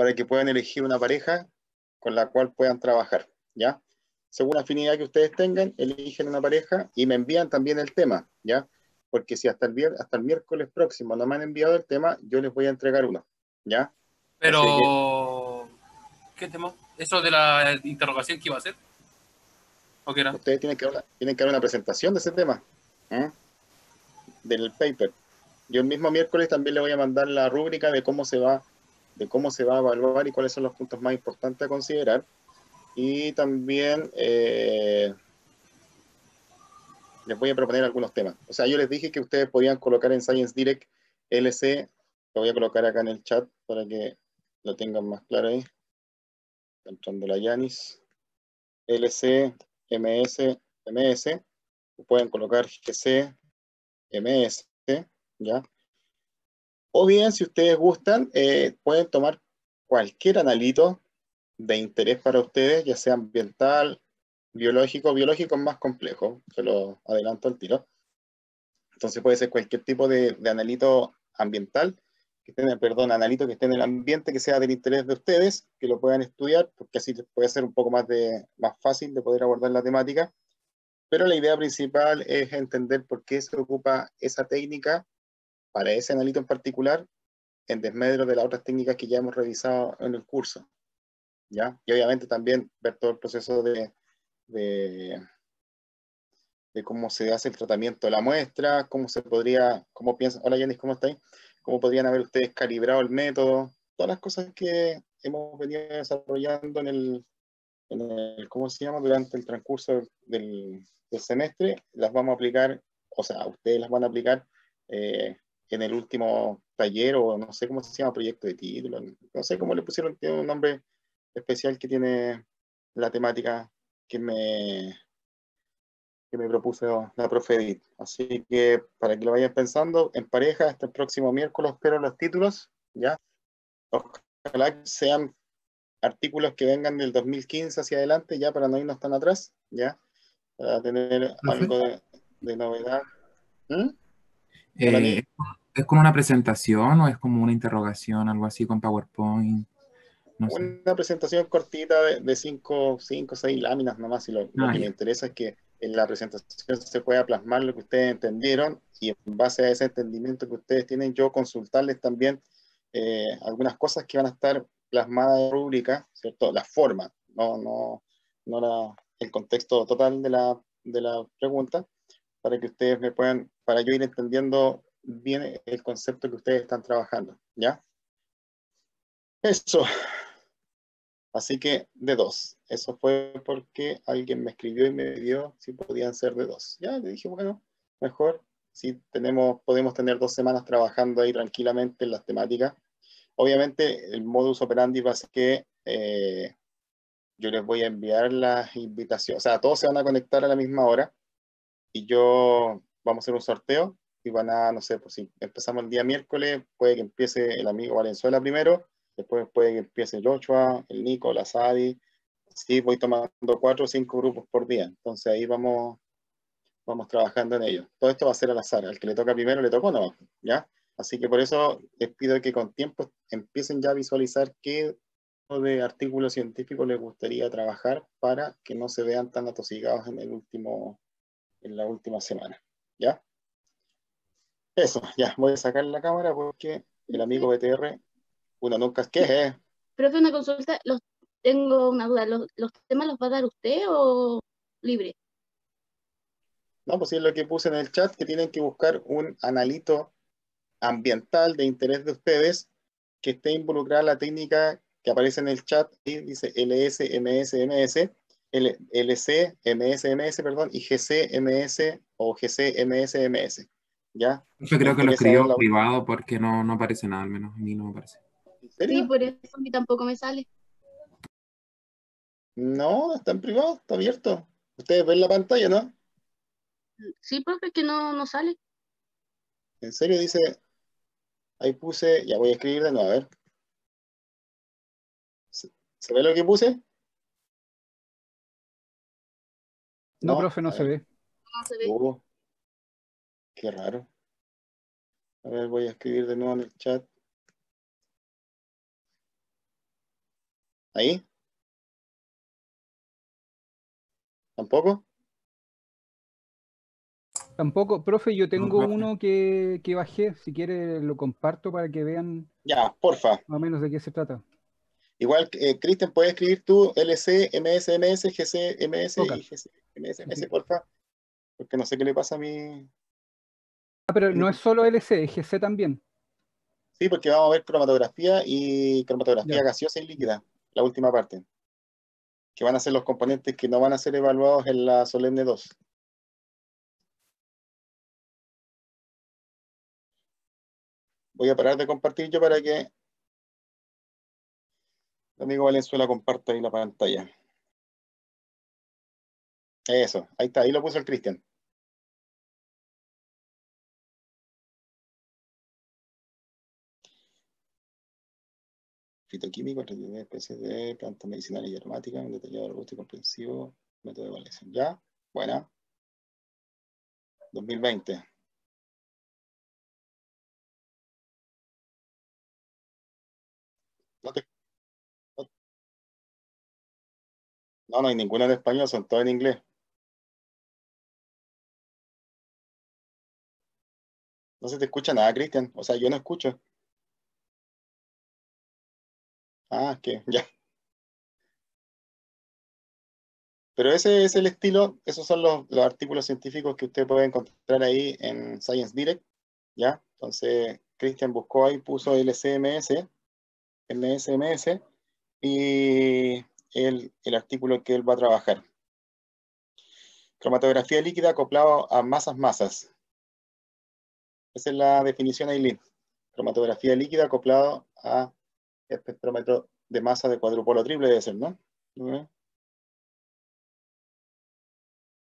para que puedan elegir una pareja con la cual puedan trabajar, ¿ya? Según la afinidad que ustedes tengan, eligen una pareja y me envían también el tema, ¿ya? Porque si hasta el miércoles próximo no me han enviado el tema, yo les voy a entregar uno, ¿ya? Pero, ¿qué tema? ¿Eso de la interrogación que iba a hacer? ¿O qué era? Ustedes tienen que dar una presentación de ese tema, ¿eh? Del paper. Yo el mismo miércoles también le voy a mandar la rúbrica de cómo se va a evaluar y cuáles son los puntos más importantes a considerar. Y también les voy a proponer algunos temas. O sea, yo les dije que ustedes podían colocar en Science Direct LC, lo voy a colocar acá en el chat para que lo tengan más claro ahí. Está entrando la Yanis. LC, MS, MS. Pueden colocar GC, MS, ¿ya? O bien, si ustedes gustan, pueden tomar cualquier analito de interés para ustedes, ya sea ambiental, biológico. Biológico es más complejo, se lo adelanto al tiro. Entonces puede ser cualquier tipo de analito ambiental, analito que esté en el ambiente, que sea del interés de ustedes, que lo puedan estudiar, porque así puede ser un poco más fácil de poder abordar la temática. Pero la idea principal es entender por qué se ocupa esa técnica para ese analito en particular, en desmedro de las otras técnicas que ya hemos revisado en el curso, ¿ya? Y obviamente también ver todo el proceso de cómo se hace el tratamiento de la muestra, cómo piensan, hola Yanis, ¿cómo estáis? ¿Cómo podrían haber ustedes calibrado el método? Todas las cosas que hemos venido desarrollando ¿cómo se llama? Durante el transcurso del semestre, las vamos a aplicar, o sea, ustedes las van a aplicar en el último taller, o no sé cómo se llama, proyecto de título, no sé cómo le pusieron, tiene un nombre especial que tiene la temática que me propuso la profe Edith. Así que para que lo vayan pensando, en pareja, hasta el próximo miércoles espero los títulos, ¿ya? Ojalá que sean artículos que vengan del 2015 hacia adelante, ya para no irnos tan atrás, ¿ya? Para tener ¿Profe? algo de novedad. ¿Mm? Hola, Eh, ¿Es como una presentación o es como una interrogación, algo así con PowerPoint? No sé. una presentación cortita de 5 o 6 láminas nomás, y lo Ah, que me ya. interesa es que en la presentación se pueda plasmar lo que ustedes entendieron, y en base a ese entendimiento que ustedes tienen, yo consultarles también algunas cosas que van a estar plasmadas en rúbrica, ¿cierto? La forma, no el contexto total de la pregunta, para que ustedes para yo ir entendiendo bien el concepto que ustedes están trabajando, ¿ya? Eso. Así que de 2. Eso fue porque alguien me escribió y me pidió si podían ser de 2. Ya le dije, bueno, mejor. Si podemos tener 2 semanas trabajando ahí tranquilamente en las temáticas. Obviamente el modus operandi va a ser que yo les voy a enviar las invitaciones. O sea, todos se van a conectar a la misma hora y vamos a hacer un sorteo y no sé, pues si empezamos el día miércoles, puede que empiece el amigo Valenzuela primero, después puede que empiece el Ochoa, el Nico, la Sadi. Sí, voy tomando 4 o 5 grupos por día, entonces ahí vamos trabajando en ello. Todo esto va a ser al azar, al que le toca primero le tocó, no, ¿ya? Así que por eso les pido que con tiempo empiecen ya a visualizar qué tipo de artículos científicos les gustaría trabajar para que no se vean tan atosigados en la última semana, ¿ya? Eso, ya, voy a sacar la cámara porque el amigo BTR, uno nunca es que es. Profe, una consulta, tengo una duda, ¿los temas los va a dar usted o libre? No, pues sí, es lo que puse en el chat, que tienen que buscar un analito ambiental de interés de ustedes, que esté involucrada la técnica que aparece en el chat, y dice LS, MS, MS, LC, MS, MS, perdón, y GC, MS o GC, MS, MS, ¿ya? Yo Me creo que lo interesa ver escribió privado porque no aparece nada, al menos a mí no me aparece. ¿En Sí, serio? por eso a mí tampoco me sale. No, está en privado, está abierto. Ustedes ven la pantalla, ¿no? Sí, profe, que no sale. En serio, dice, ahí puse, ya voy a escribir de nuevo, a ver. ¿Se ve lo que puse? No, No, profe, no a se ver. ve. No se ve. Qué raro. A ver, voy a escribir de nuevo en el chat. ¿Ahí? ¿Tampoco? Tampoco, profe, yo tengo profe. uno que bajé, si quiere lo comparto para que vean Ya, porfa. más o menos de qué se trata. Igual, Cristian, puedes escribir tú LC, MS, MS, GC, MS Toca. y GC, MS, Sí, MS, sí. porfa. Porque no sé qué le pasa a mi... Ah, pero a mi no es solo LC, es GC también. Sí, porque vamos a ver cromatografía y cromatografía Ya. gaseosa y líquida, la última parte, que van a ser los componentes que no van a ser evaluados en la Solemne 2. Voy a parar de compartir yo para que el amigo Valenzuela comparta ahí la pantalla. Eso, ahí está, ahí lo puso el Cristian. Fitoquímico, especies de plantas medicinales y aromáticas, un detallado, robusto y comprensivo, método de evaluación. ¿Ya? Buena. 2020. No, no hay ninguno en español, son todos en inglés. No se te escucha nada, Cristian. O sea, yo no escucho. Ah, que ya. Pero ese es el estilo, esos son los artículos científicos que usted puede encontrar ahí en Science Direct, ¿ya? Entonces, Christian buscó ahí, puso LCMS, MSMS, y el artículo que él va a trabajar. Cromatografía líquida acoplado a masas. Esa es la definición ahí, cromatografía líquida acoplado a espectrómetro de masa de cuadrupolo triple, debe ser, ¿no?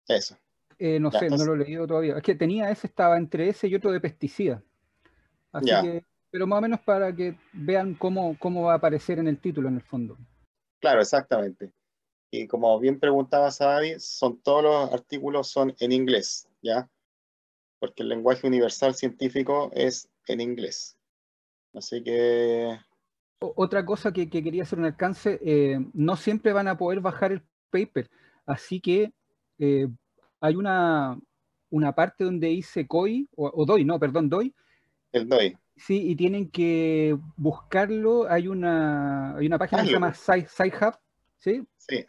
Eso. No Ya, sé, no entonces, lo he leído todavía. Es que tenía ese, estaba entre ese y otro de pesticida. Así ya. que, pero más o menos para que vean cómo va a aparecer en el título en el fondo. Claro, exactamente. Y como bien preguntaba Sadi, todos los artículos son en inglés, ¿ya? Porque el lenguaje universal científico es en inglés. Así que, Otra cosa que quería hacer un alcance, no siempre van a poder bajar el paper, así que eh, hay una parte donde dice COI, o DOI, no, perdón, DOI, el DOI, sí, y tienen que buscarlo, hay una página que se hazlo, llama po. SciHub, ¿sí? Sí.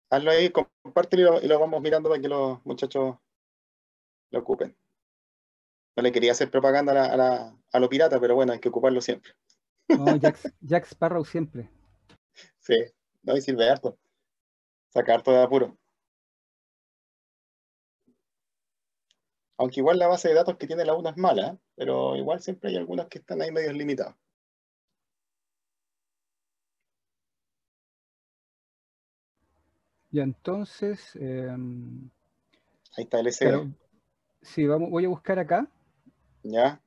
Hazlo ahí, compártelo y lo vamos mirando para que los muchachos lo ocupen. No le quería hacer propaganda a lo pirata, pero bueno, hay que ocuparlo siempre. No, Jack Sparrow siempre. Sí, no, y sirve harto. Saca harto de apuro. Aunque igual la base de datos que tiene la UNA es mala, ¿eh? Pero igual siempre hay algunas que están ahí medio limitadas. Ya entonces, Ahí está el SD, claro, sí, voy a buscar acá. ¿ya?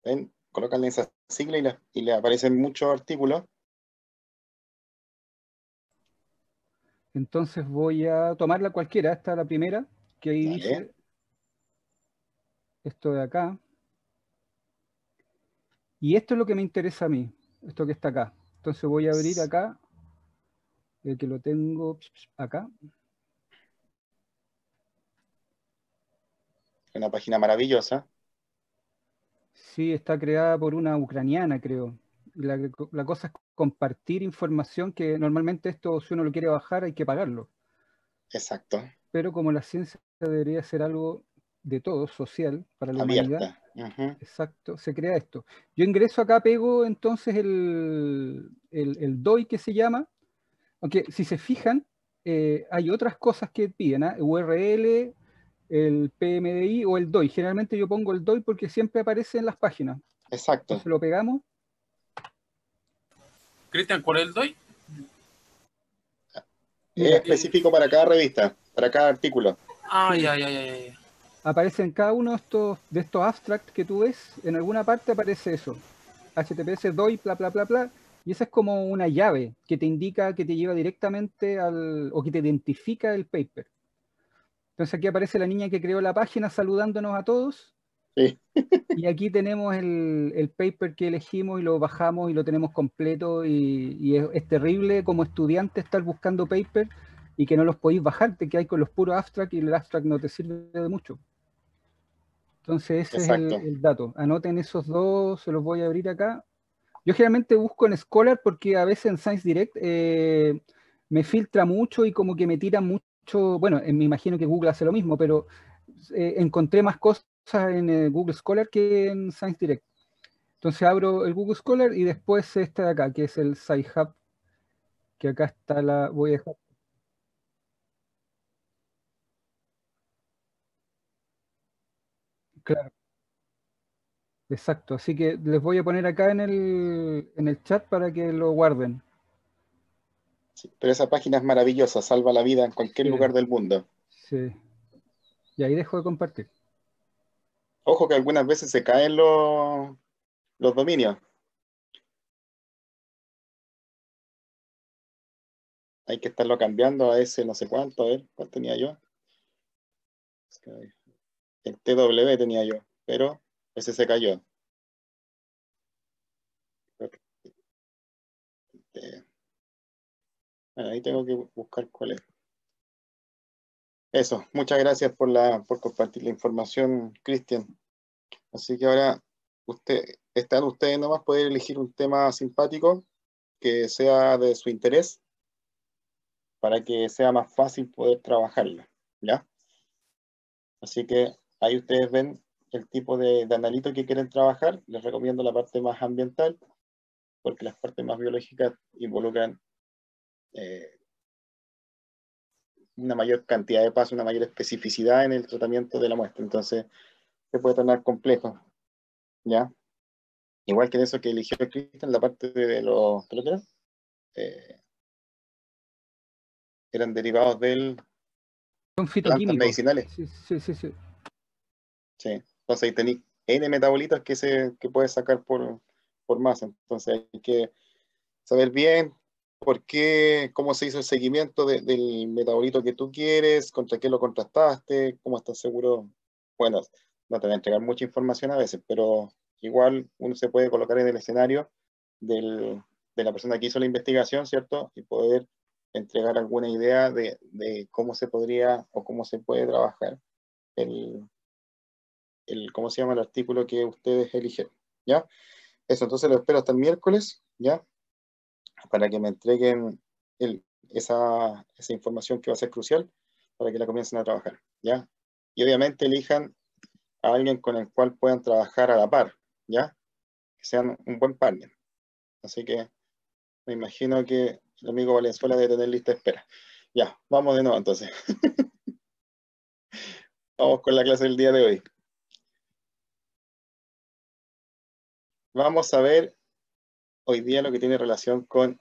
¿Ven? Colocan esa sigla y le aparecen muchos artículos. Entonces voy a tomarla cualquiera, esta es la primera, que ahí Dale. dice esto de acá. Y esto es lo que me interesa a mí, esto que está acá. Entonces voy a abrir acá, que lo tengo acá. Una página maravillosa. Sí, está creada por una ucraniana, creo. La cosa es compartir información que normalmente esto, si uno lo quiere bajar, hay que pagarlo. Exacto. Pero como la ciencia debería ser algo de todos, social, para la humanidad, Abierta. Ujú. exacto, se crea esto. Yo ingreso acá, pego entonces el DOI que se llama, aunque si se fijan, hay otras cosas que piden, ¿ah? URL, el PMDI o el DOI. Generalmente yo pongo el DOI porque siempre aparece en las páginas. Exacto. Entonces lo pegamos. Cristian, ¿cuál es el DOI? Es Mira, específico para cada revista, para cada artículo. Ah, sí, ya. aparece en cada uno de estos abstracts que tú ves, en alguna parte aparece eso. HTTPS DOI, bla, bla, bla, bla. Y esa es como una llave que te indica, que te lleva directamente o que te identifica el paper. Entonces aquí aparece la niña que creó la página saludándonos a todos. Sí. Y aquí tenemos el paper que elegimos y lo bajamos y lo tenemos completo. Y es terrible como estudiante estar buscando paper y que no los podéis bajar, te quedáis con los puros abstract y el abstract no te sirve de mucho. Entonces ese es Exacto. el dato. Anoten esos dos, se los voy a abrir acá. Yo generalmente busco en Scholar porque a veces en Science Direct me filtra mucho y como que me tira mucho, bueno, me imagino que Google hace lo mismo, pero encontré más cosas en Google Scholar que en Science Direct. Entonces abro el Google Scholar y después este de acá, que es el Sci-Hub, que acá está voy a dejar. Claro, exacto. Así que les voy a poner acá en el chat para que lo guarden. Sí, pero esa página es maravillosa, salva la vida en cualquier Sí, lugar del mundo. sí. Y ahí dejo de compartir. Ojo que algunas veces se caen los dominios. Hay que estarlo cambiando a ese no sé cuánto, a ver, ¿cuál tenía yo? El TW tenía yo, pero ese se cayó. Bueno, ahí tengo que buscar cuál es. Eso, muchas gracias por compartir la información, Cristian. Así que ahora están ustedes nomás poder elegir un tema simpático que sea de su interés para que sea más fácil poder trabajarlo, ¿ya? Así que ahí ustedes ven el tipo de analito que quieren trabajar. Les recomiendo la parte más ambiental, porque las partes más biológicas involucran una mayor cantidad de pasos, una mayor especificidad en el tratamiento de la muestra. Entonces, se puede tornar complejo, ¿ya? Igual que en eso que eligió Cristian, la parte de los ¿qué era? Eran derivados de Son plantas fitoquímicos. medicinales. Sí, sí, sí, sí. Sí. Entonces ahí tenéis N metabolitos que puedes sacar por masa. Entonces hay que saber bien por qué, cómo se hizo el seguimiento del metabolito que tú quieres, contra qué lo contrastaste, cómo estás seguro. Bueno, no te voy a entregar mucha información a veces, pero igual uno se puede colocar en el escenario de la persona que hizo la investigación, ¿cierto? Y poder entregar alguna idea de cómo se podría o cómo se puede trabajar ¿cómo se llama el artículo que ustedes eligieron? ¿Ya? Eso, entonces lo espero hasta el miércoles, ¿ya? Para que me entreguen esa información que va a ser crucial para que la comiencen a trabajar, ¿ya? Y obviamente elijan a alguien con el cual puedan trabajar a la par, ¿ya? Que sean un buen partner. Así que me imagino que el amigo Valenzuela debe tener lista de espera. Ya, vamos de nuevo entonces. Vamos con la clase del día de hoy. Vamos a ver hoy día lo que tiene relación con...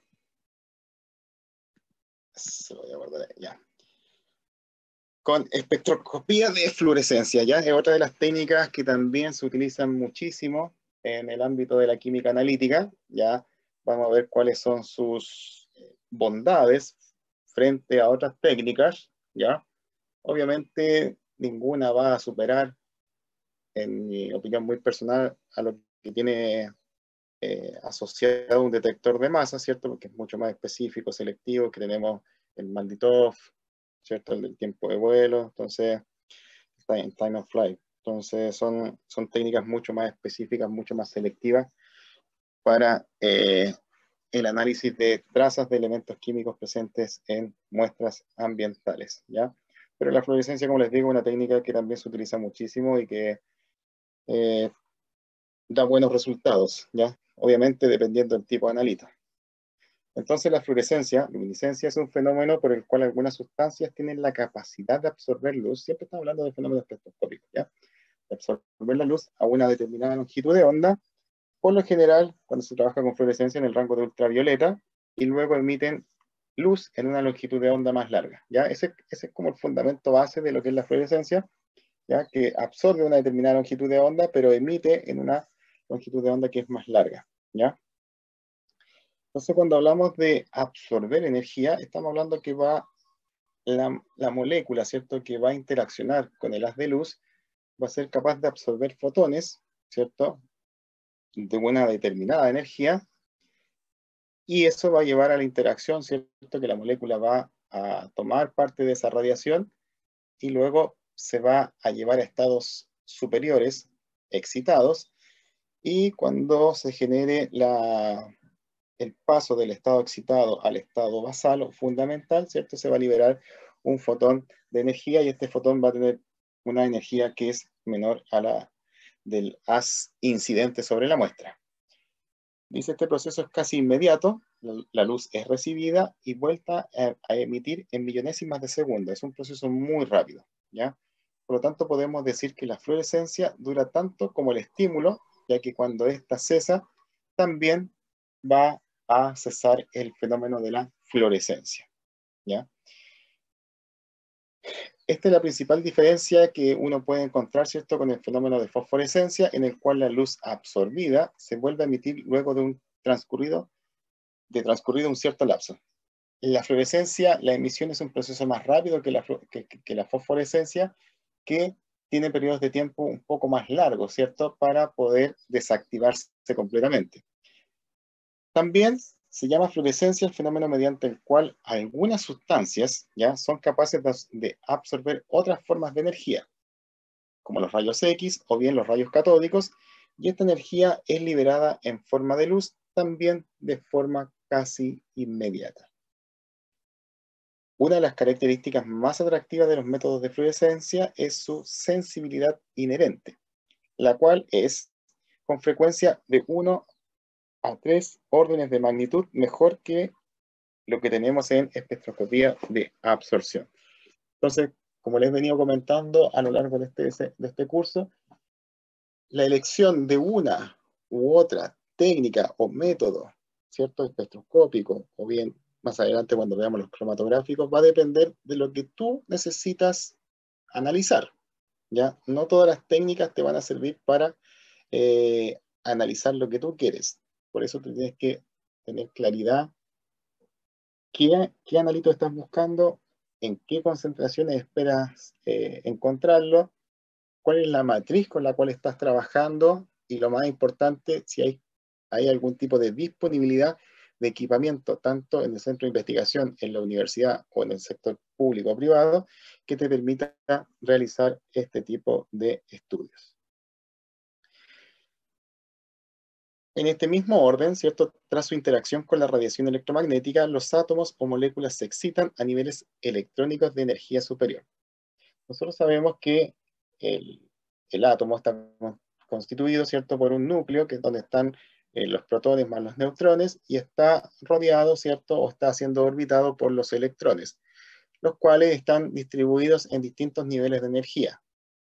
Se lo voy a guardar ya. Con espectroscopía de fluorescencia, ¿ya? Es otra de las técnicas que también se utilizan muchísimo en el ámbito de la química analítica, ¿ya? Vamos a ver cuáles son sus bondades frente a otras técnicas, ¿ya? Obviamente ninguna va a superar, en mi opinión muy personal, a lo que tiene asociado un detector de masa, ¿cierto? Porque es mucho más específico, selectivo, que tenemos el Manditov, ¿cierto? El del tiempo de vuelo, entonces, time of flight. Entonces, son técnicas mucho más específicas, mucho más selectivas para el análisis de trazas de elementos químicos presentes en muestras ambientales, ¿ya? Pero la fluorescencia, como les digo, es una técnica que también se utiliza muchísimo y que da buenos resultados, ¿ya? Obviamente dependiendo del tipo de analita. Entonces la fluorescencia, luminiscencia, es un fenómeno por el cual algunas sustancias tienen la capacidad de absorber luz, siempre estamos hablando de fenómenos espectroscópicos, ¿ya? De absorber la luz a una determinada longitud de onda, por lo general, cuando se trabaja con fluorescencia en el rango de ultravioleta, y luego emiten luz en una longitud de onda más larga, ¿ya? Ese es como el fundamento base de lo que es la fluorescencia, ¿ya? Que absorbe una determinada longitud de onda, pero emite en una longitud de onda que es más larga, ¿ya? Entonces, cuando hablamos de absorber energía, estamos hablando que va la molécula, ¿cierto?, que va a interaccionar con el haz de luz, va a ser capaz de absorber fotones, ¿cierto?, de una determinada energía, y eso va a llevar a la interacción, ¿cierto?, que la molécula va a tomar parte de esa radiación y luego se va a llevar a estados superiores, excitados, y cuando se genere el paso del estado excitado al estado basal o fundamental, ¿cierto?, se va a liberar un fotón de energía y este fotón va a tener una energía que es menor a la del haz incidente sobre la muestra. Dice, este proceso es casi inmediato, la luz es recibida y vuelta a emitir en millonésimas de segundo. Es un proceso muy rápido, ¿ya? Por lo tanto, podemos decir que la fluorescencia dura tanto como el estímulo, ya que cuando ésta cesa, también va a cesar el fenómeno de la fluorescencia, ¿ya? Esta es la principal diferencia que uno puede encontrar, ¿cierto?, con el fenómeno de fosforescencia, en el cual la luz absorbida se vuelve a emitir luego de transcurrido un cierto lapso. En la fluorescencia, la emisión es un proceso más rápido que la fosforescencia, que tiene periodos de tiempo un poco más largos, ¿cierto?, para poder desactivarse completamente. También se llama fluorescencia el fenómeno mediante el cual algunas sustancias ya son capaces de absorber otras formas de energía, como los rayos X o bien los rayos catódicos, y esta energía es liberada en forma de luz, también de forma casi inmediata. Una de las características más atractivas de los métodos de fluorescencia es su sensibilidad inherente, la cual es con frecuencia de 1 a 3 órdenes de magnitud mejor que lo que tenemos en espectroscopía de absorción. Entonces, como les he venido comentando a lo largo de este curso, la elección de una u otra técnica o método, ¿cierto?, espectroscópico, o bien más adelante cuando veamos los cromatográficos, va a depender de lo que tú necesitas analizar, ¿ya? No todas las técnicas te van a servir para analizar lo que tú quieres. Por eso tú tienes que tener claridad qué analito estás buscando, en qué concentraciones esperas encontrarlo, cuál es la matriz con la cual estás trabajando y lo más importante, si hay algún tipo de disponibilidad de equipamiento, tanto en el centro de investigación, en la universidad o en el sector público o privado, que te permita realizar este tipo de estudios. En este mismo orden, ¿cierto?, tras su interacción con la radiación electromagnética, los átomos o moléculas se excitan a niveles electrónicos de energía superior. Nosotros sabemos que el átomo está constituido, ¿cierto?, por un núcleo, que es donde están los protones más los neutrones, y está rodeado, ¿cierto?, o está siendo orbitado por los electrones, los cuales están distribuidos en distintos niveles de energía.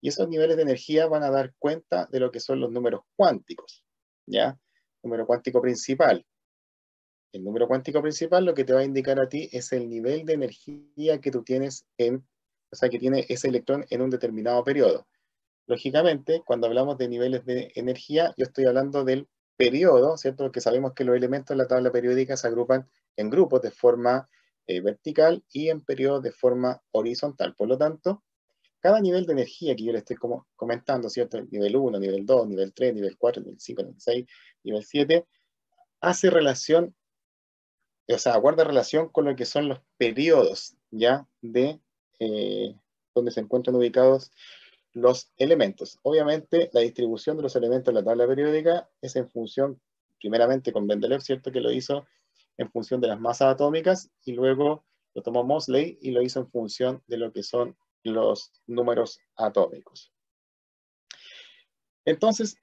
Y esos niveles de energía van a dar cuenta de lo que son los números cuánticos, ¿ya? Número cuántico principal. El número cuántico principal lo que te va a indicar a ti es el nivel de energía que tú tienes o sea, que tiene ese electrón en un determinado periodo. Lógicamente, cuando hablamos de niveles de energía, yo estoy hablando del periodo, ¿cierto? Porque sabemos que los elementos en la tabla periódica se agrupan en grupos de forma vertical y en periodos de forma horizontal. Por lo tanto, cada nivel de energía que yo le estoy comentando, ¿cierto? Nivel 1, nivel 2, nivel 3, nivel 4, nivel 5, nivel 6, nivel 7, hace relación, o sea, guarda relación con lo que son los periodos, ¿ya? Donde se encuentran ubicados los elementos. Obviamente, la distribución de los elementos en la tabla periódica es en función, primeramente con Mendeleev, ¿cierto?, que lo hizo en función de las masas atómicas, y luego lo tomó Moseley y lo hizo en función de lo que son los números atómicos. Entonces,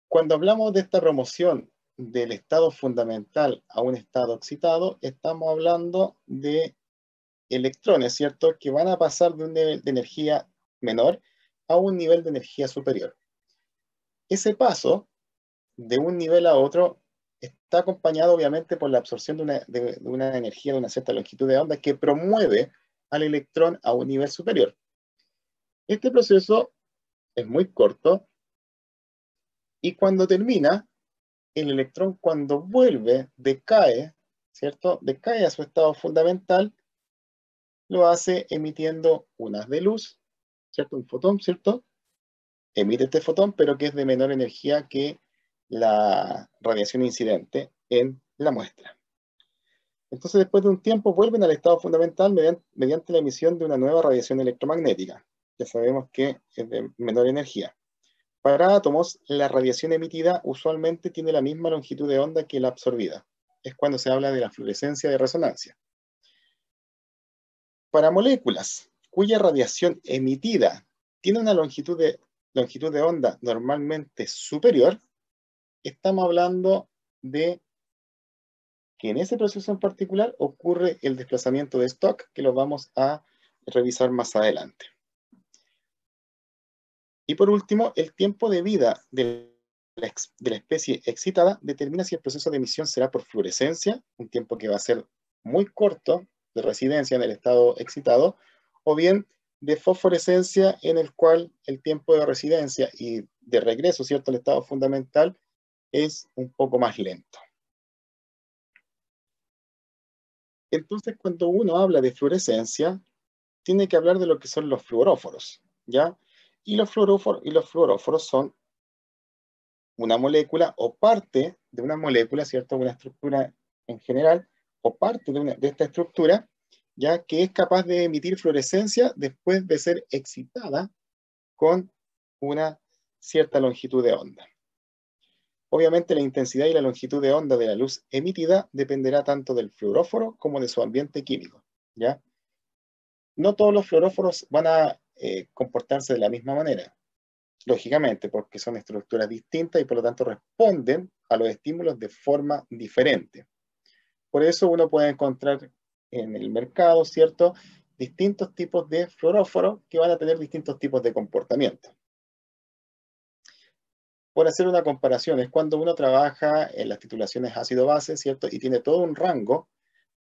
cuando hablamos de esta promoción del estado fundamental a un estado excitado, estamos hablando de electrones, ¿cierto?, que van a pasar de un nivel de energía menor a un nivel de energía superior. Ese paso de un nivel a otro está acompañado obviamente por la absorción de una energía de una cierta longitud de onda que promueve al electrón a un nivel superior. Este proceso es muy corto y cuando termina, el electrón cuando vuelve, decae, ¿cierto? Decae a su estado fundamental, lo hace emitiendo un haz de luz, ¿cierto? Un fotón, ¿cierto? Emite este fotón, pero que es de menor energía que la radiación incidente en la muestra. Entonces, después de un tiempo, vuelven al estado fundamental mediante la emisión de una nueva radiación electromagnética. Ya sabemos que es de menor energía. Para átomos, la radiación emitida usualmente tiene la misma longitud de onda que la absorbida. Es cuando se habla de la fluorescencia de resonancia. Para moléculas cuya radiación emitida tiene una longitud de onda normalmente superior, estamos hablando de que en ese proceso en particular ocurre el desplazamiento de Stokes, que lo vamos a revisar más adelante. Y por último, el tiempo de vida de la especie excitada determina si el proceso de emisión será por fluorescencia, un tiempo que va a ser muy corto de residencia en el estado excitado, o bien de fosforescencia, en el cual el tiempo de residencia y de regreso, ¿cierto?, al estado fundamental es un poco más lento. Entonces, cuando uno habla de fluorescencia, tiene que hablar de lo que son los fluoróforos, ¿ya? Y los fluoróforos son una molécula o parte de una molécula, ¿cierto? Una estructura en general, o parte de esta estructura, ya que es capaz de emitir fluorescencia después de ser excitada con una cierta longitud de onda. Obviamente la intensidad y la longitud de onda de la luz emitida dependerá tanto del fluoróforo como de su ambiente químico, ¿ya? No todos los fluoróforos van a comportarse de la misma manera, lógicamente, porque son estructuras distintas y por lo tanto responden a los estímulos de forma diferente. Por eso uno puede encontrar en el mercado, ¿cierto?, distintos tipos de fluoróforos que van a tener distintos tipos de comportamiento. Por hacer una comparación, es cuando uno trabaja en las titulaciones ácido-base, ¿cierto?, y tiene todo un rango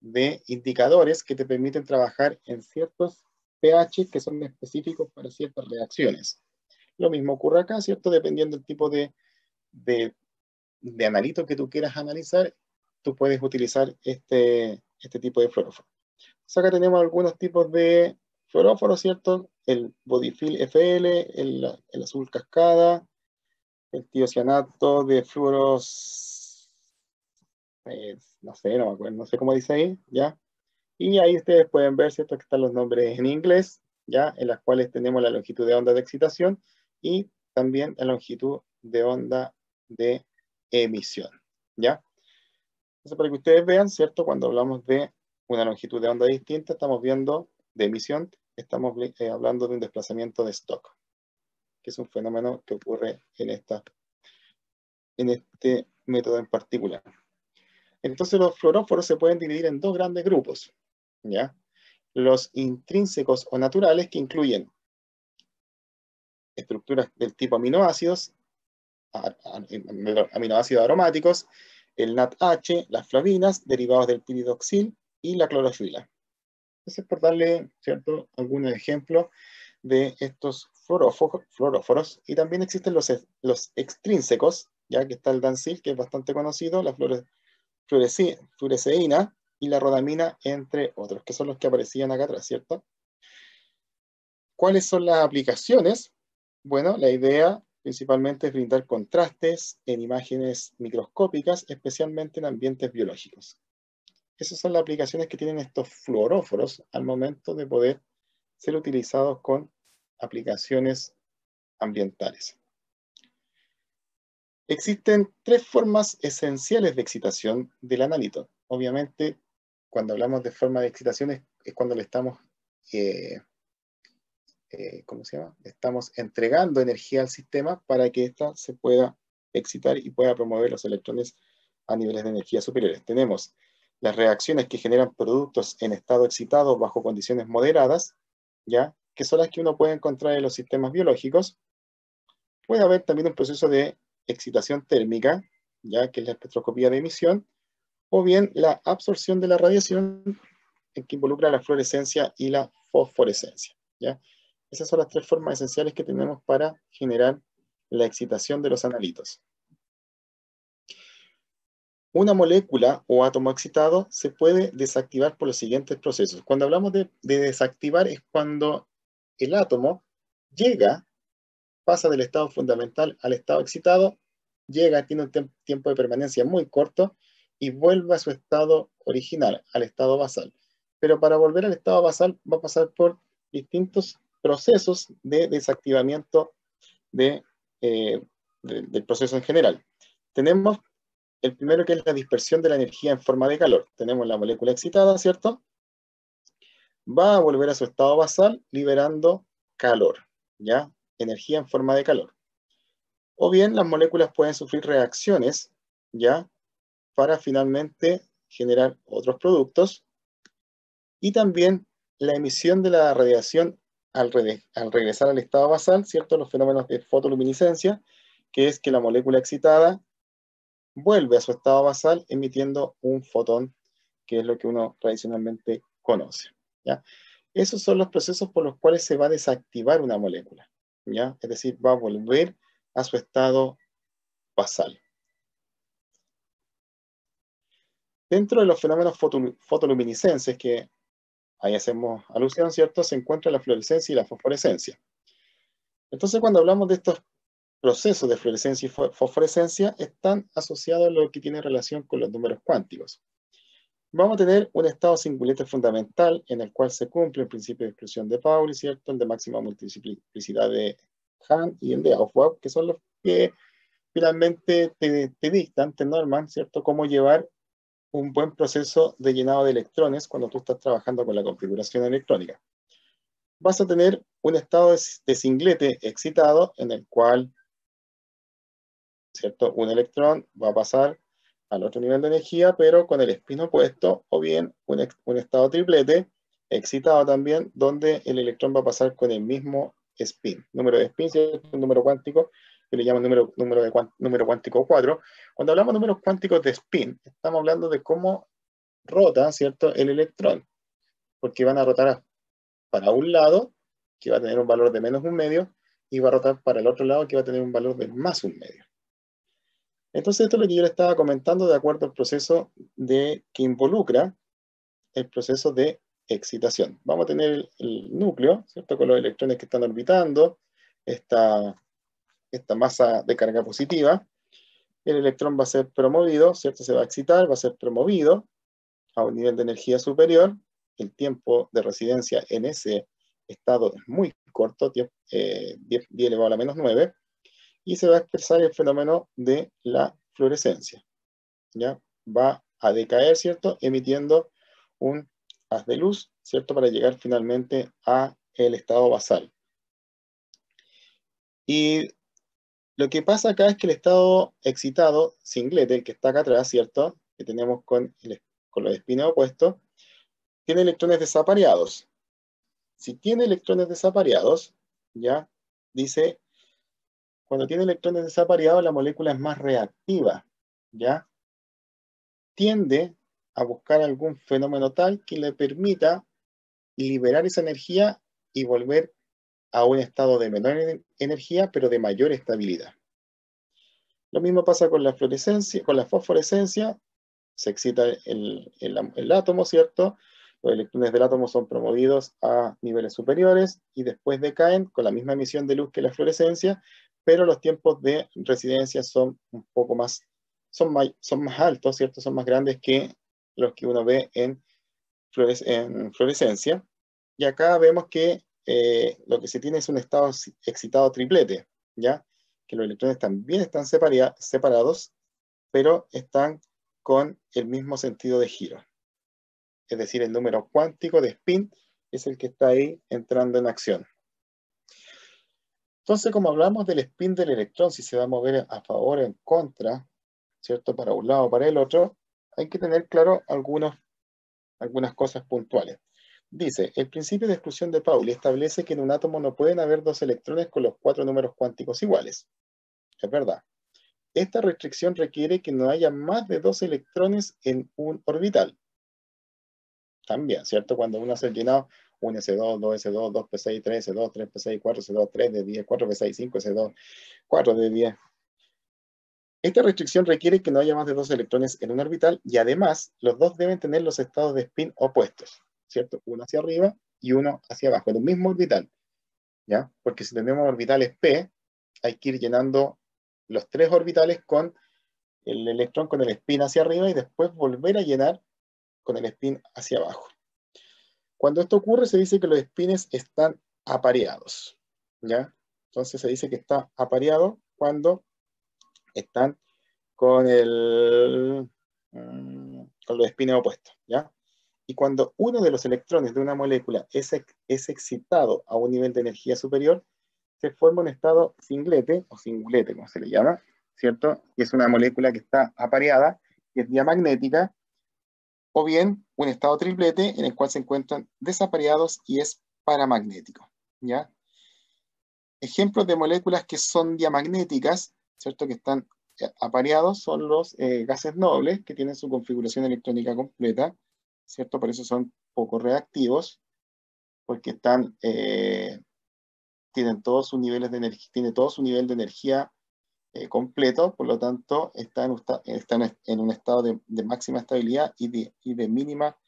de indicadores que te permiten trabajar en ciertos pH que son específicos para ciertas reacciones. Lo mismo ocurre acá, ¿cierto? Dependiendo del tipo de analito que tú quieras analizar, tú puedes utilizar este tipo de fluoróforo. Entonces acá tenemos algunos tipos de fluoróforos, ¿cierto? El Bodyfill FL, el azul cascada, el tiocianato de fluoros, no sé, no me acuerdo, no sé cómo dice ahí, ¿ya? Y ahí ustedes pueden ver, ¿cierto?, que están los nombres en inglés, ¿ya?, en las cuales tenemos la longitud de onda de excitación y también la longitud de onda de emisión, ¿ya? Entonces, para que ustedes vean, ¿cierto?, cuando hablamos de una longitud de onda distinta, estamos viendo de emisión, estamos hablando de un desplazamiento de Stokes, que es un fenómeno que ocurre en este método en particular. Entonces, los fluoróforos se pueden dividir en dos grandes grupos, ¿ya? Los intrínsecos o naturales, que incluyen estructuras del tipo aminoácidos, aminoácidos aromáticos, el NADH, las flavinas, derivados del piridoxil y la clorofila. Entonces, por darle, ¿cierto?, algunos ejemplos de estos fluoróforos. Y también existen los extrínsecos, ya que está el Dancil, que es bastante conocido, la fluoresceína y la rodamina, entre otros, que son los que aparecían acá atrás, ¿cierto? ¿Cuáles son las aplicaciones? Bueno, la idea principalmente es brindar contrastes en imágenes microscópicas, especialmente en ambientes biológicos. Esas son las aplicaciones que tienen estos fluoróforos al momento de poder ser utilizados con aplicaciones ambientales. Existen tres formas esenciales de excitación del analito. Obviamente, cuando hablamos de forma de excitación es cuando le estamos, ¿cómo se llama? Estamos entregando energía al sistema para que ésta se pueda excitar y pueda promover los electrones a niveles de energía superiores. Tenemos las reacciones que generan productos en estado excitado bajo condiciones moderadas, ¿ya?, que son las que uno puede encontrar en los sistemas biológicos. Puede haber también un proceso de excitación térmica, ya que es la espectroscopía de emisión, o bien la absorción de la radiación, en que involucra la fluorescencia y la fosforescencia, ¿ya? Esas son las tres formas esenciales que tenemos para generar la excitación de los analitos. una molécula o átomo excitado se puede desactivar por los siguientes procesos. Cuando hablamos de desactivar es cuando el átomo llega, pasa del estado fundamental al estado excitado, llega, tiene un tiempo de permanencia muy corto y vuelve a su estado original, al estado basal. Pero para volver al estado basal va a pasar por distintos procesos de desactivamiento del proceso en general. Tenemos el primero, que es la dispersión de la energía en forma de calor. Tenemos la molécula excitada, ¿cierto? Va a volver a su estado basal liberando calor, ¿ya? Energía en forma de calor. O bien las moléculas pueden sufrir reacciones, ¿ya? Para finalmente generar otros productos. Y también la emisión de la radiación al regresar al estado basal, ¿cierto? Los fenómenos de fotoluminiscencia, que es que la molécula excitada vuelve a su estado basal emitiendo un fotón, que es lo que uno tradicionalmente conoce, ¿ya? Esos son los procesos por los cuales se va a desactivar una molécula, ¿ya? Es decir, va a volver a su estado basal. Dentro de los fenómenos fotoluminiscenses, que ahí hacemos alusión, ¿cierto? Se encuentra la fluorescencia y la fosforescencia. Entonces, cuando hablamos de estos procesos de fluorescencia y fosforescencia, están asociados a lo que tiene relación con los números cuánticos. Vamos a tener un estado singulete fundamental en el cual se cumple el principio de exclusión de Pauli, ¿cierto? El de máxima multiplicidad de Hahn y el de Aufbau, que son los que finalmente te dictan, te norman, ¿cierto? Cómo llevar un buen proceso de llenado de electrones cuando tú estás trabajando con la configuración electrónica. Vas a tener un estado de singlete excitado en el cual, ¿cierto? Un electrón va a pasar al otro nivel de energía, pero con el spin opuesto, o bien un estado triplete excitado también, donde el electrón va a pasar con el mismo spin. Número de spin, ¿cierto? Un número cuántico, que le llaman número cuántico 4. Cuando hablamos de números cuánticos de spin, estamos hablando de cómo rota, ¿cierto?, el electrón, porque van a rotar para un lado, que va a tener un valor de menos un medio, y va a rotar para el otro lado, que va a tener un valor de más un medio. Entonces, esto es lo que yo le estaba comentando de acuerdo al proceso que involucra el proceso de excitación. Vamos a tener el núcleo, ¿cierto?, con los electrones que están orbitando, esta masa de carga positiva. El electrón va a ser promovido, ¿cierto? Se va a excitar, va a ser promovido a un nivel de energía superior. El tiempo de residencia en ese estado es muy corto, 10 elevado a la menos 9, y se va a expresar el fenómeno de la fluorescencia. ¿Ya? Va a decaer, ¿cierto?, emitiendo un haz de luz, ¿cierto?, para llegar finalmente a el estado basal. Y lo que pasa acá es que el estado excitado, singlete, el que está acá atrás, ¿cierto?, que tenemos con los espines opuestos, tiene electrones desapareados. Si tiene electrones desapareados, ya, dice, cuando tiene electrones desapareados, la molécula es más reactiva, ya, tiende a buscar algún fenómeno tal que le permita liberar esa energía y volver a un estado de menor energía, pero de mayor estabilidad. Lo mismo pasa con la fluorescencia, con la fosforescencia. Se excita el átomo, ¿cierto? Los electrones del átomo son promovidos a niveles superiores y después decaen con la misma emisión de luz que la fluorescencia, pero los tiempos de residencia son un poco más, son más altos, ¿cierto? Son más grandes que los que uno ve en fluorescencia. Y acá vemos que lo que se tiene es un estado excitado triplete, ¿ya? Que los electrones también están separados, pero están con el mismo sentido de giro. Es decir, el número cuántico de spin es el que está ahí entrando en acción. Entonces, como hablamos del spin del electrón, si se va a mover a favor o en contra, ¿cierto?, para un lado o para el otro, hay que tener claro algunas cosas puntuales. Dice, el principio de exclusión de Pauli establece que en un átomo no pueden haber dos electrones con los 4 números cuánticos iguales. Es verdad. Esta restricción requiere que no haya más de 2 electrones en un orbital. También, ¿cierto? Cuando uno hace el llenado, 1s2, 2s2, 2p6, 3s2, 3p6, 4s2, 3d10, 4p6, 5s2, 4d10. Esta restricción requiere que no haya más de 2 electrones en un orbital y además los dos deben tener los estados de spin opuestos, ¿cierto? Uno hacia arriba y uno hacia abajo, en un mismo orbital, ¿ya? Porque si tenemos orbitales p, hay que ir llenando los 3 orbitales con el electrón con el spin hacia arriba y después volver a llenar con el spin hacia abajo. Cuando esto ocurre, se dice que los spins están apareados, ¿ya? Entonces se dice que está apareado cuando están con con los spins opuestos, ¿ya? Y cuando uno de los electrones de una molécula es excitado a un nivel de energía superior, se forma un estado singlete, o singulete, como se le llama, ¿cierto? Que es una molécula que está apareada, que es diamagnética, o bien un estado triplete en el cual se encuentran desapareados y es paramagnético, ¿ya? Ejemplos de moléculas que son diamagnéticas, ¿cierto? Que están apareados son los gases nobles, que tienen su configuración electrónica completa, ¿cierto? Por eso son poco reactivos, porque tienen todos sus niveles de energía, tiene todo su nivel de energía completo, por lo tanto están en un estado de máxima estabilidad y de mínima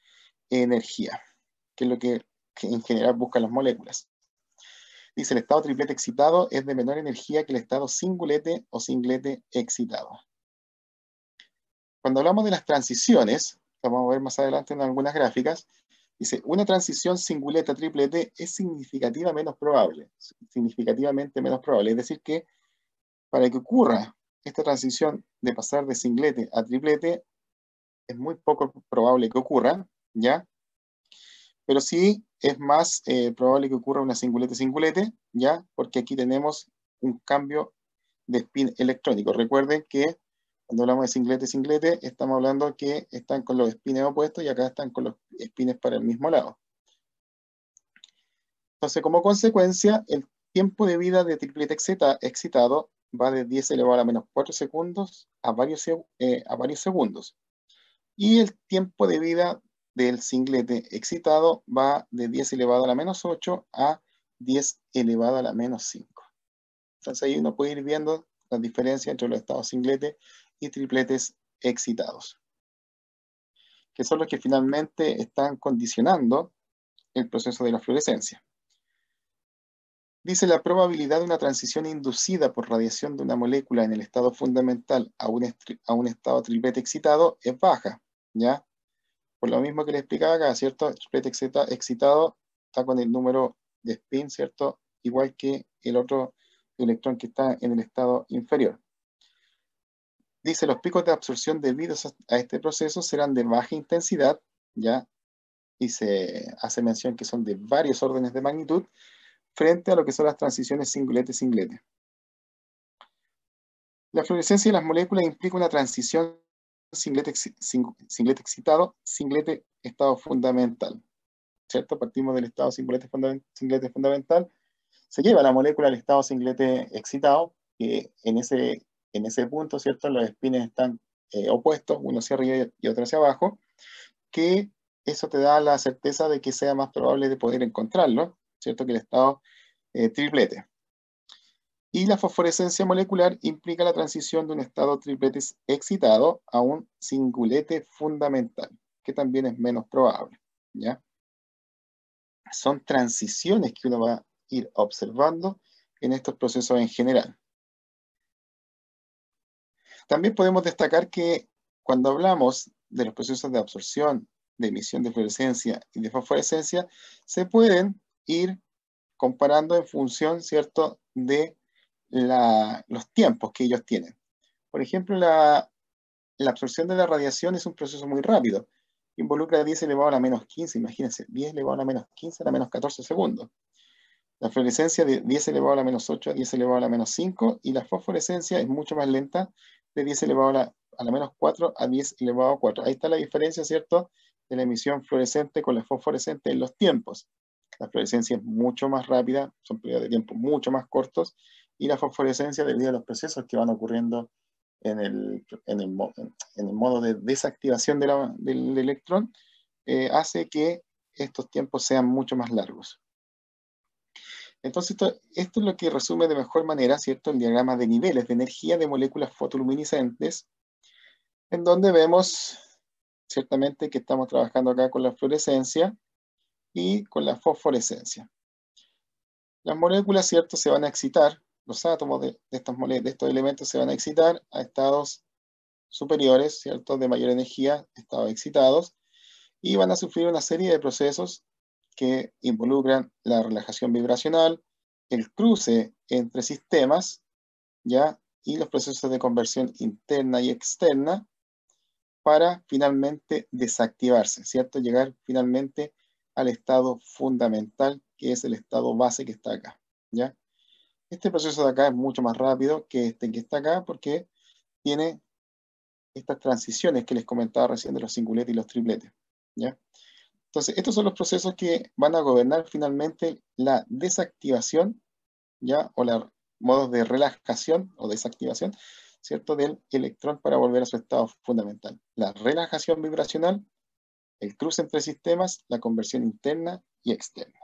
energía, que es lo que en general buscan las moléculas. Dice, el estado triplete excitado es de menor energía que el estado singulete o singlete excitado. Cuando hablamos de las transiciones, que vamos a ver más adelante en algunas gráficas, dice, una transición singulete a triplete es significativamente menos probable. Es decir que para que ocurra esta transición de pasar de singlete a triplete, es muy poco probable que ocurra, ¿ya? Pero sí es más probable que ocurra una singulete-singulete, ¿ya? Porque aquí tenemos un cambio de spin electrónico. Recuerden que cuando hablamos de singlete-singlete, estamos hablando que están con los spines opuestos y acá están con los spines para el mismo lado. Entonces, como consecuencia, el tiempo de vida de triplete excitado va de 10 elevado a la menos 4 segundos a varios segundos. Y el tiempo de vida del singlete excitado va de 10 elevado a la menos 8 a 10 elevado a la menos 5. Entonces ahí uno puede ir viendo la diferencia entre los estados singlete y tripletes excitados, que son los que finalmente están condicionando el proceso de la fluorescencia. Dice, la probabilidad de una transición inducida por radiación de una molécula en el estado fundamental a un estado triplete excitado es baja, ¿ya? Por lo mismo que le explicaba acá, ¿cierto? El triplete excitado está con el número de spin, ¿cierto? Igual que el otro electrón que está en el estado inferior. Dice, los picos de absorción debidos a este proceso serán de baja intensidad, ¿ya? Y se hace mención que son de varios órdenes de magnitud, frente a lo que son las transiciones singlete-singlete. La fluorescencia de las moléculas implica una transición singlete excitado, singlete estado fundamental, ¿cierto? Partimos del estado singlete fundamental, se lleva la molécula al estado singlete excitado, que en ese punto, ¿cierto? Los spines están opuestos, uno hacia arriba y otro hacia abajo, que eso te da la certeza de que sea más probable de poder encontrarlo, ¿cierto? Que el estado triplete. Y la fosforescencia molecular implica la transición de un estado triplete excitado a un singulete fundamental, que también es menos probable, ¿ya? Son transiciones que uno va a ir observando en estos procesos en general. También podemos destacar que cuando hablamos de los procesos de absorción, de emisión de fluorescencia y de fosforescencia, se pueden ir comparando en función, ¿cierto?, de los tiempos que ellos tienen. Por ejemplo, la absorción de la radiación es un proceso muy rápido. Involucra 10 elevado a la menos 15, imagínense, 10 elevado a la menos 15 a la menos 14 segundos. La fluorescencia de 10 elevado a la menos 8 a 10 elevado a la menos 5, y la fosforescencia es mucho más lenta, de 10 elevado a la menos 4 a 10 elevado a 4. Ahí está la diferencia, ¿cierto?, de la emisión fluorescente con la fosforescente en los tiempos. La fluorescencia es mucho más rápida, son periodos de tiempo mucho más cortos, y la fosforescencia, debido a los procesos que van ocurriendo en el modo de desactivación del electrón, hace que estos tiempos sean mucho más largos. Entonces, esto es lo que resume de mejor manera, ¿cierto?, el diagrama de niveles de energía de moléculas fotoluminiscentes, en donde vemos ciertamente que estamos trabajando acá con la fluorescencia y con la fosforescencia. Las moléculas, ¿cierto?, se van a excitar, los átomos de estos elementos se van a excitar a estados superiores, ¿cierto?, de mayor energía, estados excitados, y van a sufrir una serie de procesos que involucran la relajación vibracional, el cruce entre sistemas, ¿ya?, y los procesos de conversión interna y externa para finalmente desactivarse, ¿cierto?, llegar finalmente al estado fundamental, que es el estado base que está acá, ¿ya? Este proceso de acá es mucho más rápido que este que está acá porque tiene estas transiciones que les comentaba recién de los singletes y los tripletes, ¿ya? Entonces, estos son los procesos que van a gobernar finalmente la desactivación, ¿ya?, o los modos de relajación o desactivación, ¿cierto?, del electrón para volver a su estado fundamental. La relajación vibracional, el cruce entre sistemas, la conversión interna y externa.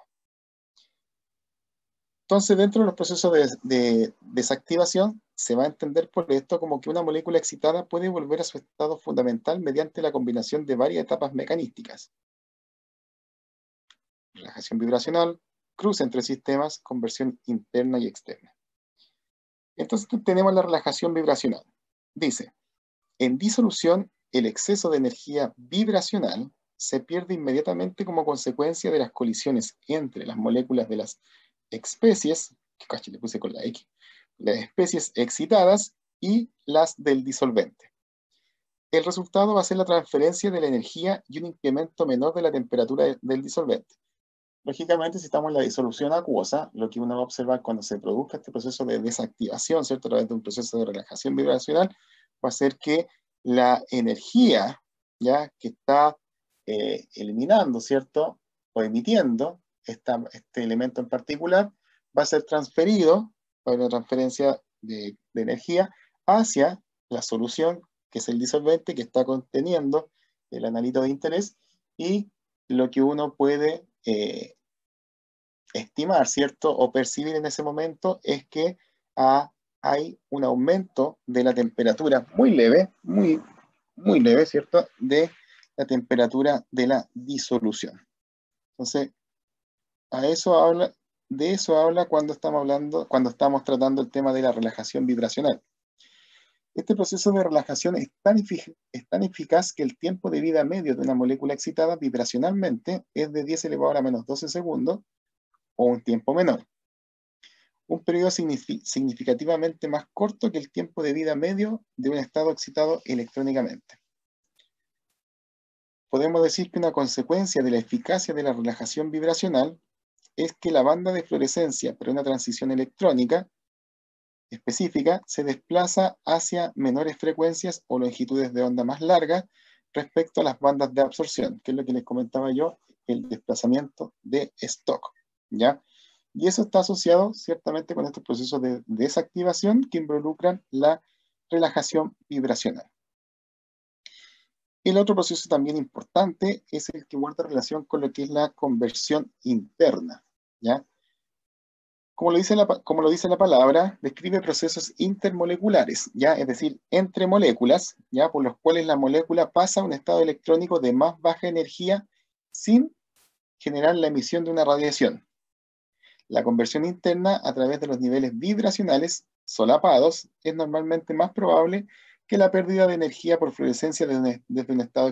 Entonces, dentro de los procesos de desactivación, se va a entender por esto como que una molécula excitada puede volver a su estado fundamental mediante la combinación de varias etapas mecanísticas. Relajación vibracional, cruce entre sistemas, conversión interna y externa. Entonces tenemos la relajación vibracional. Dice, en disolución, el exceso de energía vibracional se pierde inmediatamente como consecuencia de las colisiones entre las moléculas de las especies, que cacho le puse con la X, las especies excitadas y las del disolvente. El resultado va a ser la transferencia de la energía y un incremento menor de la temperatura del disolvente. Lógicamente, si estamos en la disolución acuosa, lo que uno va a observar cuando se produzca este proceso de desactivación, ¿cierto?, a través de un proceso de relajación vibracional, va a ser que la energía, ¿ya?, que está eliminando, ¿cierto?, o emitiendo este elemento en particular, va a ser transferido, va a haber una transferencia de energía hacia la solución, que es el disolvente, que está conteniendo el analito de interés, y lo que uno puede estimar, ¿cierto?, o percibir en ese momento es que hay un aumento de la temperatura muy leve, muy leve, ¿cierto?, de la temperatura de la disolución. Entonces, de eso habla cuando estamos tratando el tema de la relajación vibracional. Este proceso de relajación es tan eficaz que el tiempo de vida medio de una molécula excitada vibracionalmente es de 10 elevado a la menos 12 segundos, o un tiempo menor. Un periodo significativamente más corto que el tiempo de vida medio de un estado excitado electrónicamente. Podemos decir que una consecuencia de la eficacia de la relajación vibracional es que la banda de fluorescencia para una transición electrónica específica se desplaza hacia menores frecuencias o longitudes de onda más largas respecto a las bandas de absorción, que es lo que les comentaba yo, el desplazamiento de Stokes, ¿ya? Y eso está asociado ciertamente con estos procesos de desactivación que involucran la relajación vibracional. El otro proceso también importante es el que guarda relación con lo que es la conversión interna, ¿ya? Como lo dice la palabra, describe procesos intermoleculares, ¿ya? Es decir, entre moléculas, ¿ya?, por los cuales la molécula pasa a un estado electrónico de más baja energía sin generar la emisión de una radiación. La conversión interna a través de los niveles vibracionales solapados es normalmente más probable que la pérdida de energía por fluorescencia desde un estado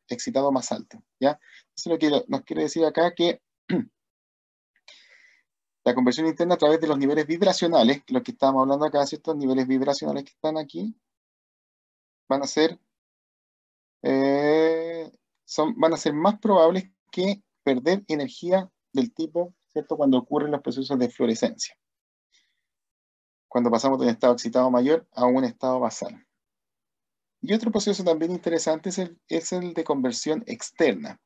excitado más alto, ¿ya? Eso es lo que nos quiere decir acá, que la conversión interna a través de los niveles vibracionales, lo que estábamos hablando acá, estos niveles vibracionales que están aquí, van a ser más probables que perder energía del tipo, ¿cierto?, cuando ocurren los procesos de fluorescencia, cuando pasamos de un estado excitado mayor a un estado basal. Y otro proceso también interesante es el de conversión externa,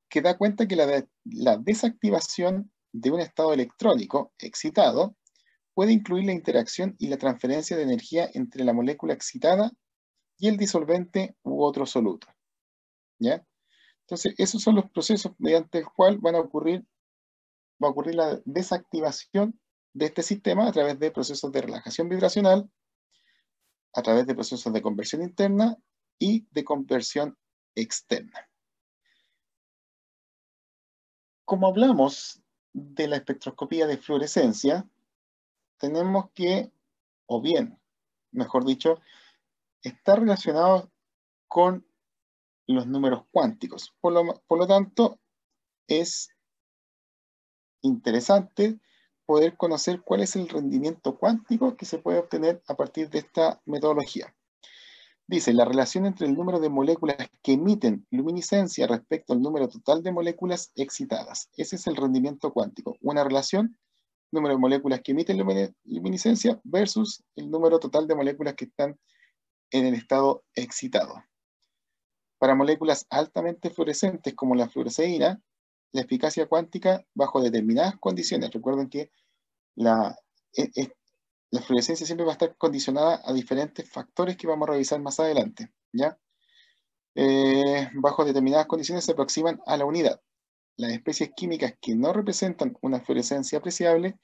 que da cuenta que la desactivación de un estado electrónico excitado puede incluir la interacción y la transferencia de energía entre la molécula excitada y el disolvente u otro soluto, ¿ya? Entonces, esos son los procesos mediante el cual van a ocurrir va a ocurrir la desactivación de este sistema a través de procesos de relajación vibracional, a través de procesos de conversión interna y de conversión externa. Como hablamos de la espectroscopía de fluorescencia, tenemos que, o bien, mejor dicho, está relacionado con los números cuánticos. Por lo tanto, es interesante poder conocer cuál es el rendimiento cuántico que se puede obtener a partir de esta metodología. Dice, la relación entre el número de moléculas que emiten luminiscencia respecto al número total de moléculas excitadas. Ese es el rendimiento cuántico. Una relación, número de moléculas que emiten luminiscencia versus el número total de moléculas que están en el estado excitado. Para moléculas altamente fluorescentes como la fluoresceína, la eficacia cuántica bajo determinadas condiciones. Recuerden que la fluorescencia siempre va a estar condicionada a diferentes factores que vamos a revisar más adelante, ¿ya? Bajo determinadas condiciones se aproximan a la unidad. Las especies químicas que no representan una fluorescencia apreciable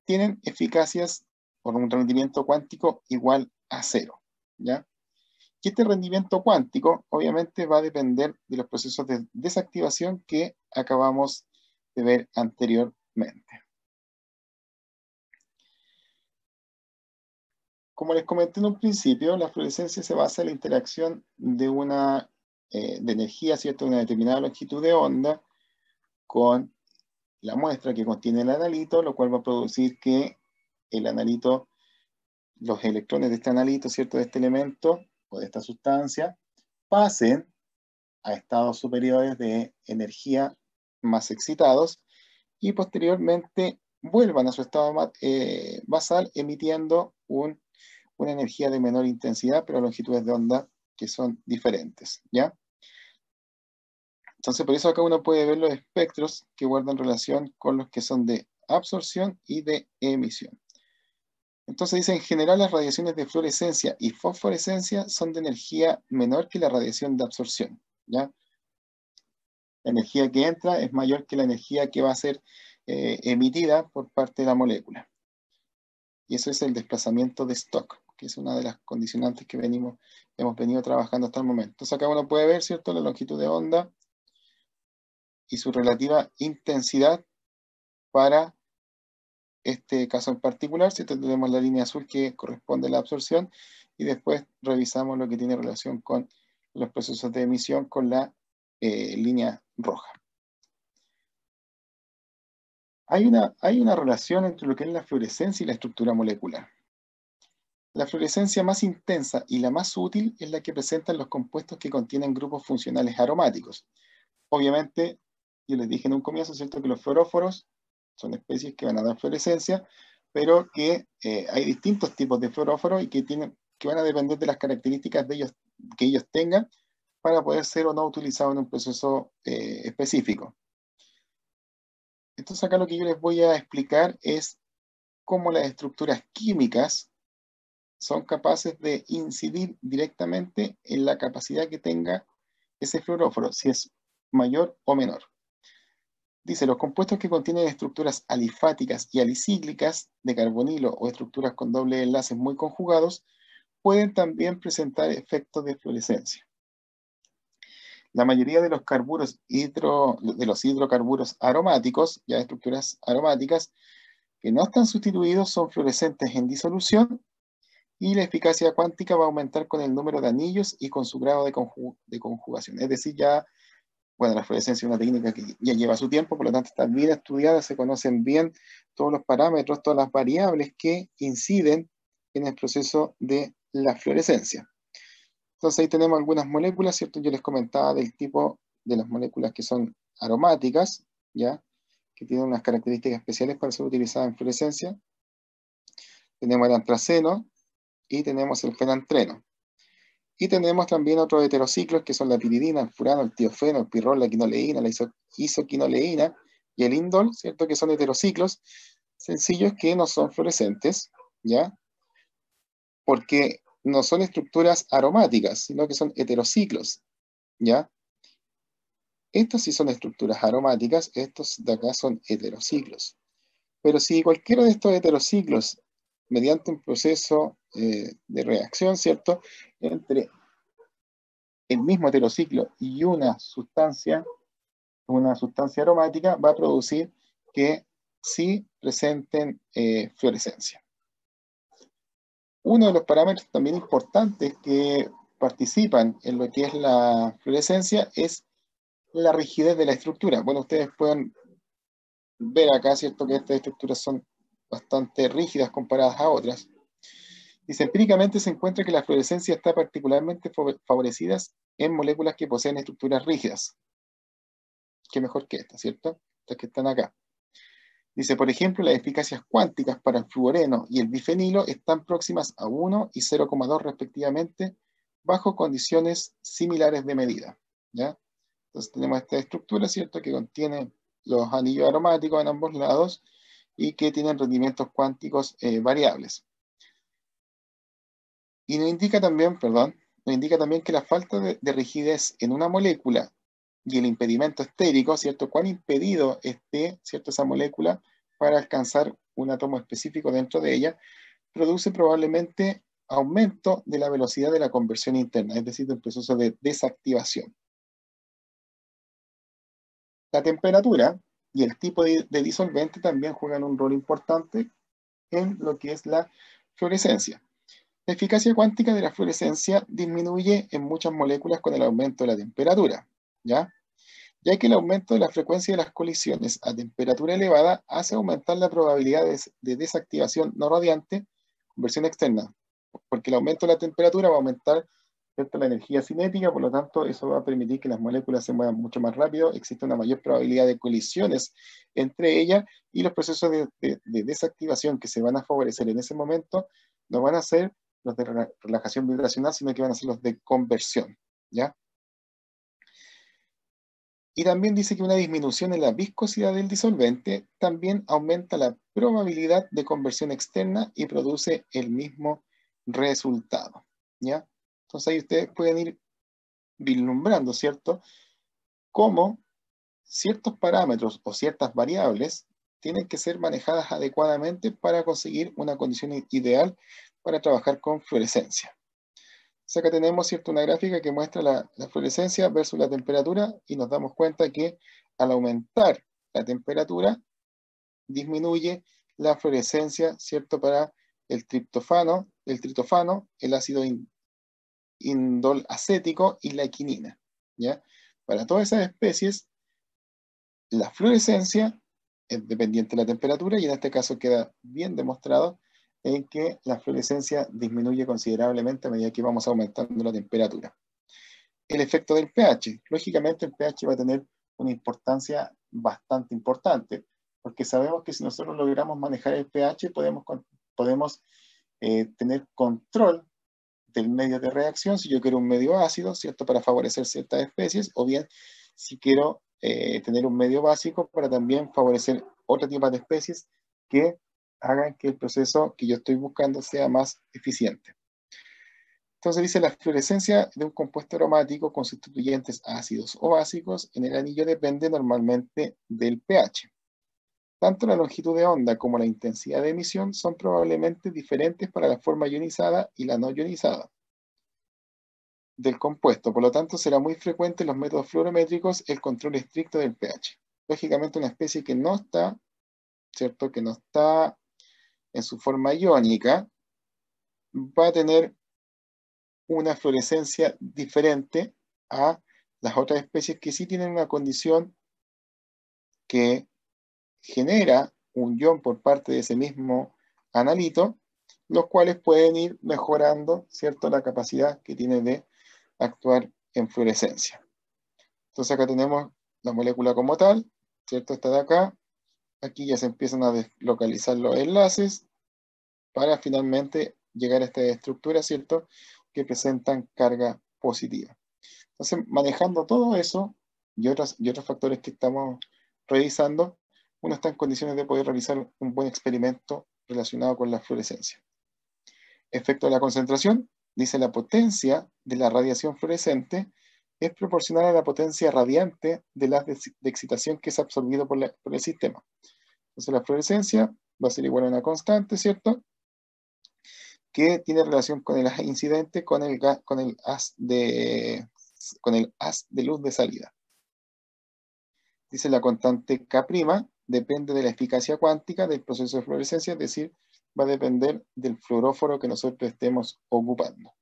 tienen eficacias por un rendimiento cuántico igual a 0, ¿ya? Y este rendimiento cuántico obviamente va a depender de los procesos de desactivación que acabamos de ver anteriormente. Como les comenté en un principio, la fluorescencia se basa en la interacción de una de energía, ¿cierto?, de una determinada longitud de onda con la muestra que contiene el analito, lo cual va a producir que el analito, los electrones de este analito, ¿cierto?, de este elemento o de esta sustancia, pasen a estados superiores de energía más excitados y posteriormente vuelvan a su estado basal emitiendo una energía de menor intensidad, pero longitudes de onda que son diferentes, ¿ya? Entonces, por eso acá uno puede ver los espectros que guardan relación con los que son de absorción y de emisión. Entonces dice, en general las radiaciones de fluorescencia y fosforescencia son de energía menor que la radiación de absorción, ¿ya? La energía que entra es mayor que la energía que va a ser emitida por parte de la molécula. Y eso es el desplazamiento de Stokes, que es una de las condicionantes que hemos venido trabajando hasta el momento. Entonces acá uno puede ver, ¿cierto?, la longitud de onda y su relativa intensidad para este caso en particular, ¿cierto? Tenemos la línea azul que corresponde a la absorción y después revisamos lo que tiene relación con los procesos de emisión con la línea roja. Hay una relación entre lo que es la fluorescencia y la estructura molecular. La fluorescencia más intensa y la más útil es la que presentan los compuestos que contienen grupos funcionales aromáticos. Obviamente, yo les dije en un comienzo, ¿cierto?, que los fluoróforos son especies que van a dar fluorescencia, pero que hay distintos tipos de fluoróforos y que van a depender de las características de ellos, que ellos tengan para poder ser o no utilizados en un proceso específico. Entonces acá lo que yo les voy a explicar es cómo las estructuras químicas son capaces de incidir directamente en la capacidad que tenga ese fluoróforo, si es mayor o menor. Dice, los compuestos que contienen estructuras alifáticas y alicíclicas de carbonilo o estructuras con doble enlaces muy conjugados pueden también presentar efectos de fluorescencia. La mayoría de los hidrocarburos aromáticos, ya estructuras aromáticas, que no están sustituidos son fluorescentes en disolución y la eficacia cuántica va a aumentar con el número de anillos y con su grado de conjugación. Es decir, ya, bueno, la fluorescencia es una técnica que ya lleva su tiempo, por lo tanto está bien estudiada, se conocen bien todos los parámetros, todas las variables que inciden en el proceso de la fluorescencia. Entonces ahí tenemos algunas moléculas, ¿cierto? Yo les comentaba del tipo de las moléculas que son aromáticas, ¿ya? Que tienen unas características especiales para ser utilizadas en fluorescencia. Tenemos el antraceno y tenemos el fenantreno. Y tenemos también otros heterociclos que son la piridina, el furano, el tiofeno, el pirrol, la quinoleína, la isoquinoleína y el indol, ¿cierto? Que son heterociclos sencillos que no son fluorescentes, ¿ya? Porque no son estructuras aromáticas, sino que son heterociclos, ¿ya? Estos sí son estructuras aromáticas, estos de acá son heterociclos. Pero si cualquiera de estos heterociclos, mediante un proceso de reacción, ¿cierto?, entre el mismo heterociclo y una sustancia aromática, va a producir que sí presenten fluorescencia. Uno de los parámetros también importantes que participan en lo que es la fluorescencia es la rigidez de la estructura. Bueno, ustedes pueden ver acá, ¿cierto?, que estas estructuras son bastante rígidas comparadas a otras. Dice, empíricamente se encuentra que la fluorescencia está particularmente favorecida en moléculas que poseen estructuras rígidas. Qué mejor que esta, ¿cierto? Estas que están acá. Dice, por ejemplo, las eficacias cuánticas para el fluoreno y el bifenilo están próximas a 1 y 0,2 respectivamente, bajo condiciones similares de medida, ¿ya? Entonces tenemos esta estructura, ¿cierto?, que contiene los anillos aromáticos en ambos lados y que tienen rendimientos cuánticos variables. Y nos indica también, que la falta de rigidez en una molécula y el impedimento estérico, ¿cierto?, cuán impedido esté, ¿cierto?, esa molécula para alcanzar un átomo específico dentro de ella, produce probablemente aumento de la velocidad de la conversión interna, es decir, del proceso de desactivación. La temperatura y el tipo de disolvente también juegan un rol importante en lo que es la fluorescencia. La eficacia cuántica de la fluorescencia disminuye en muchas moléculas con el aumento de la temperatura, ¿ya? Ya que el aumento de la frecuencia de las colisiones a temperatura elevada hace aumentar la probabilidad de desactivación no radiante, conversión externa, porque el aumento de la temperatura va a aumentar, ¿cierto?, la energía cinética, por lo tanto eso va a permitir que las moléculas se muevan mucho más rápido, existe una mayor probabilidad de colisiones entre ellas, y los procesos de desactivación que se van a favorecer en ese momento no van a ser los de relajación vibracional, sino que van a ser los de conversión, ¿ya? Y también dice que una disminución en la viscosidad del disolvente también aumenta la probabilidad de conversión externa y produce el mismo resultado, ¿ya? Entonces ahí ustedes pueden ir vislumbrando, ¿cierto?, cómo ciertos parámetros o ciertas variables tienen que ser manejadas adecuadamente para conseguir una condición ideal para trabajar con fluorescencia. Entonces acá tenemos, ¿cierto?, una gráfica que muestra la fluorescencia versus la temperatura y nos damos cuenta que al aumentar la temperatura disminuye la fluorescencia, ¿cierto?, para el triptofano, el ácido indol acético y la quinina, ¿ya? Para todas esas especies, la fluorescencia es dependiente de la temperatura y en este caso queda bien demostrado en que la fluorescencia disminuye considerablemente a medida que vamos aumentando la temperatura. El efecto del pH. Lógicamente el pH va a tener una importancia bastante importante, porque sabemos que si nosotros logramos manejar el pH, podemos tener control del medio de reacción, si yo quiero un medio ácido, ¿cierto?, para favorecer ciertas especies, o bien si quiero tener un medio básico para también favorecer otro tipo de especies que hagan que el proceso que yo estoy buscando sea más eficiente. Entonces dice, la fluorescencia de un compuesto aromático con sustituyentes ácidos o básicos en el anillo depende normalmente del pH. Tanto la longitud de onda como la intensidad de emisión son probablemente diferentes para la forma ionizada y la no ionizada del compuesto. Por lo tanto, será muy frecuente en los métodos fluorométricos el control estricto del pH. Lógicamente, una especie que no está, ¿cierto?, que no está en su forma iónica, va a tener una fluorescencia diferente a las otras especies que sí tienen una condición que genera un ion por parte de ese mismo analito, los cuales pueden ir mejorando, ¿cierto?, la capacidad que tiene de actuar en fluorescencia. Entonces acá tenemos la molécula como tal, ¿cierto?, esta de acá. Aquí ya se empiezan a deslocalizar los enlaces para finalmente llegar a esta estructura, ¿cierto?, que presentan carga positiva. Entonces, manejando todo eso y otros factores que estamos revisando, uno está en condiciones de poder realizar un buen experimento relacionado con la fluorescencia. Efecto de la concentración, dice la potencia de la radiación fluorescente es proporcional a la potencia radiante del haz de excitación que es absorbido por el sistema. Entonces la fluorescencia va a ser igual a una constante, ¿cierto? Que tiene relación con el haz incidente con el haz de luz de salida. Dice la constante K', depende de la eficacia cuántica del proceso de fluorescencia, es decir, va a depender del fluoróforo que nosotros estemos ocupando.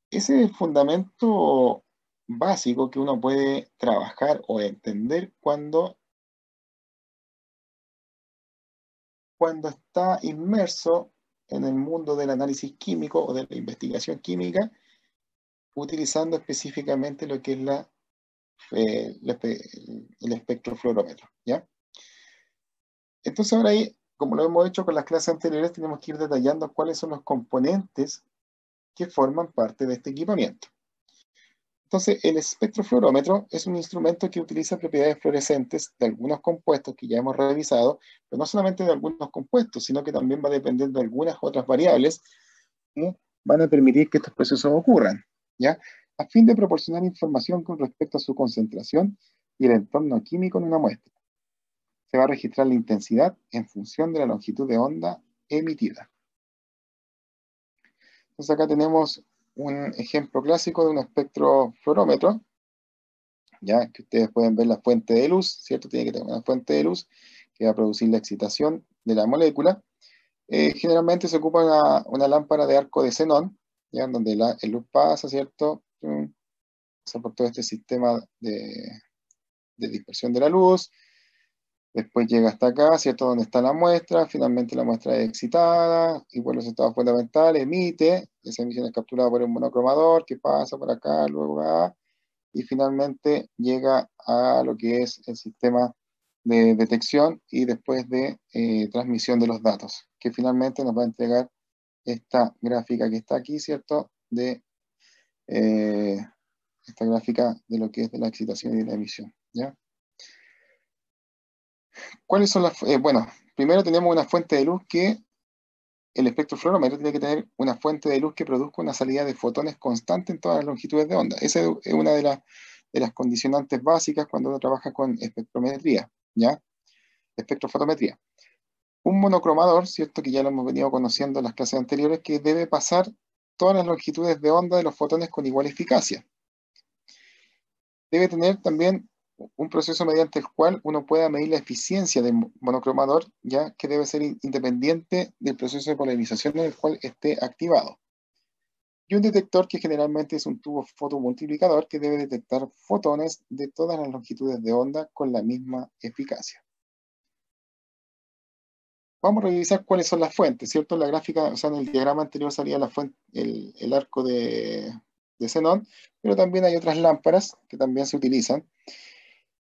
Ese es el fundamento básico que uno puede trabajar o entender cuando está inmerso en el mundo del análisis químico o de la investigación química, utilizando específicamente lo que es el espectrofluorómetro, ¿ya? Entonces ahora ahí, como lo hemos hecho con las clases anteriores, tenemos que ir detallando cuáles son los componentes que forman parte de este equipamiento. Entonces, el espectrofluorómetro es un instrumento que utiliza propiedades fluorescentes de algunos compuestos que ya hemos revisado, pero no solamente de algunos compuestos, sino que también va a depender de algunas otras variables que van a permitir que estos procesos ocurran, ¿ya? A fin de proporcionar información con respecto a su concentración y el entorno químico en una muestra. Se va a registrar la intensidad en función de la longitud de onda emitida. Entonces acá tenemos un ejemplo clásico de un espectrofluorómetro, ya que ustedes pueden ver la fuente de luz, ¿cierto? Tiene que tener una fuente de luz que va a producir la excitación de la molécula. Generalmente se ocupa una lámpara de arco de xenón, ya en donde el luz pasa, ¿cierto? Pasa por todo este sistema de dispersión de la luz. Después llega hasta acá, ¿cierto? Donde está la muestra. Finalmente la muestra es excitada y por los estados fundamentales emite. Esa emisión es capturada por el monocromador que pasa por acá, luego va. Y finalmente llega a lo que es el sistema de detección y después de transmisión de los datos, que finalmente nos va a entregar esta gráfica que está aquí, ¿cierto? Esta gráfica de lo que es de la excitación y de la emisión, ¿ya? ¿Cuáles son las...? Bueno, primero tenemos una fuente de luz que el espectrofluorómetro tiene que tener una fuente de luz que produzca una salida de fotones constante en todas las longitudes de onda. Esa es una de las condicionantes básicas cuando uno trabaja con espectrometría, ¿ya? Espectrofotometría. Un monocromador, ¿cierto? Que ya lo hemos venido conociendo en las clases anteriores, que debe pasar todas las longitudes de onda de los fotones con igual eficacia. Debe tener también un proceso mediante el cual uno pueda medir la eficiencia del monocromador, ya que debe ser independiente del proceso de polarización en el cual esté activado. Y un detector que generalmente es un tubo fotomultiplicador que debe detectar fotones de todas las longitudes de onda con la misma eficacia. Vamos a revisar cuáles son las fuentes, ¿cierto? En la gráfica, o sea, en el diagrama anterior salía la fuente, el arco de xenón, pero también hay otras lámparas que también se utilizan.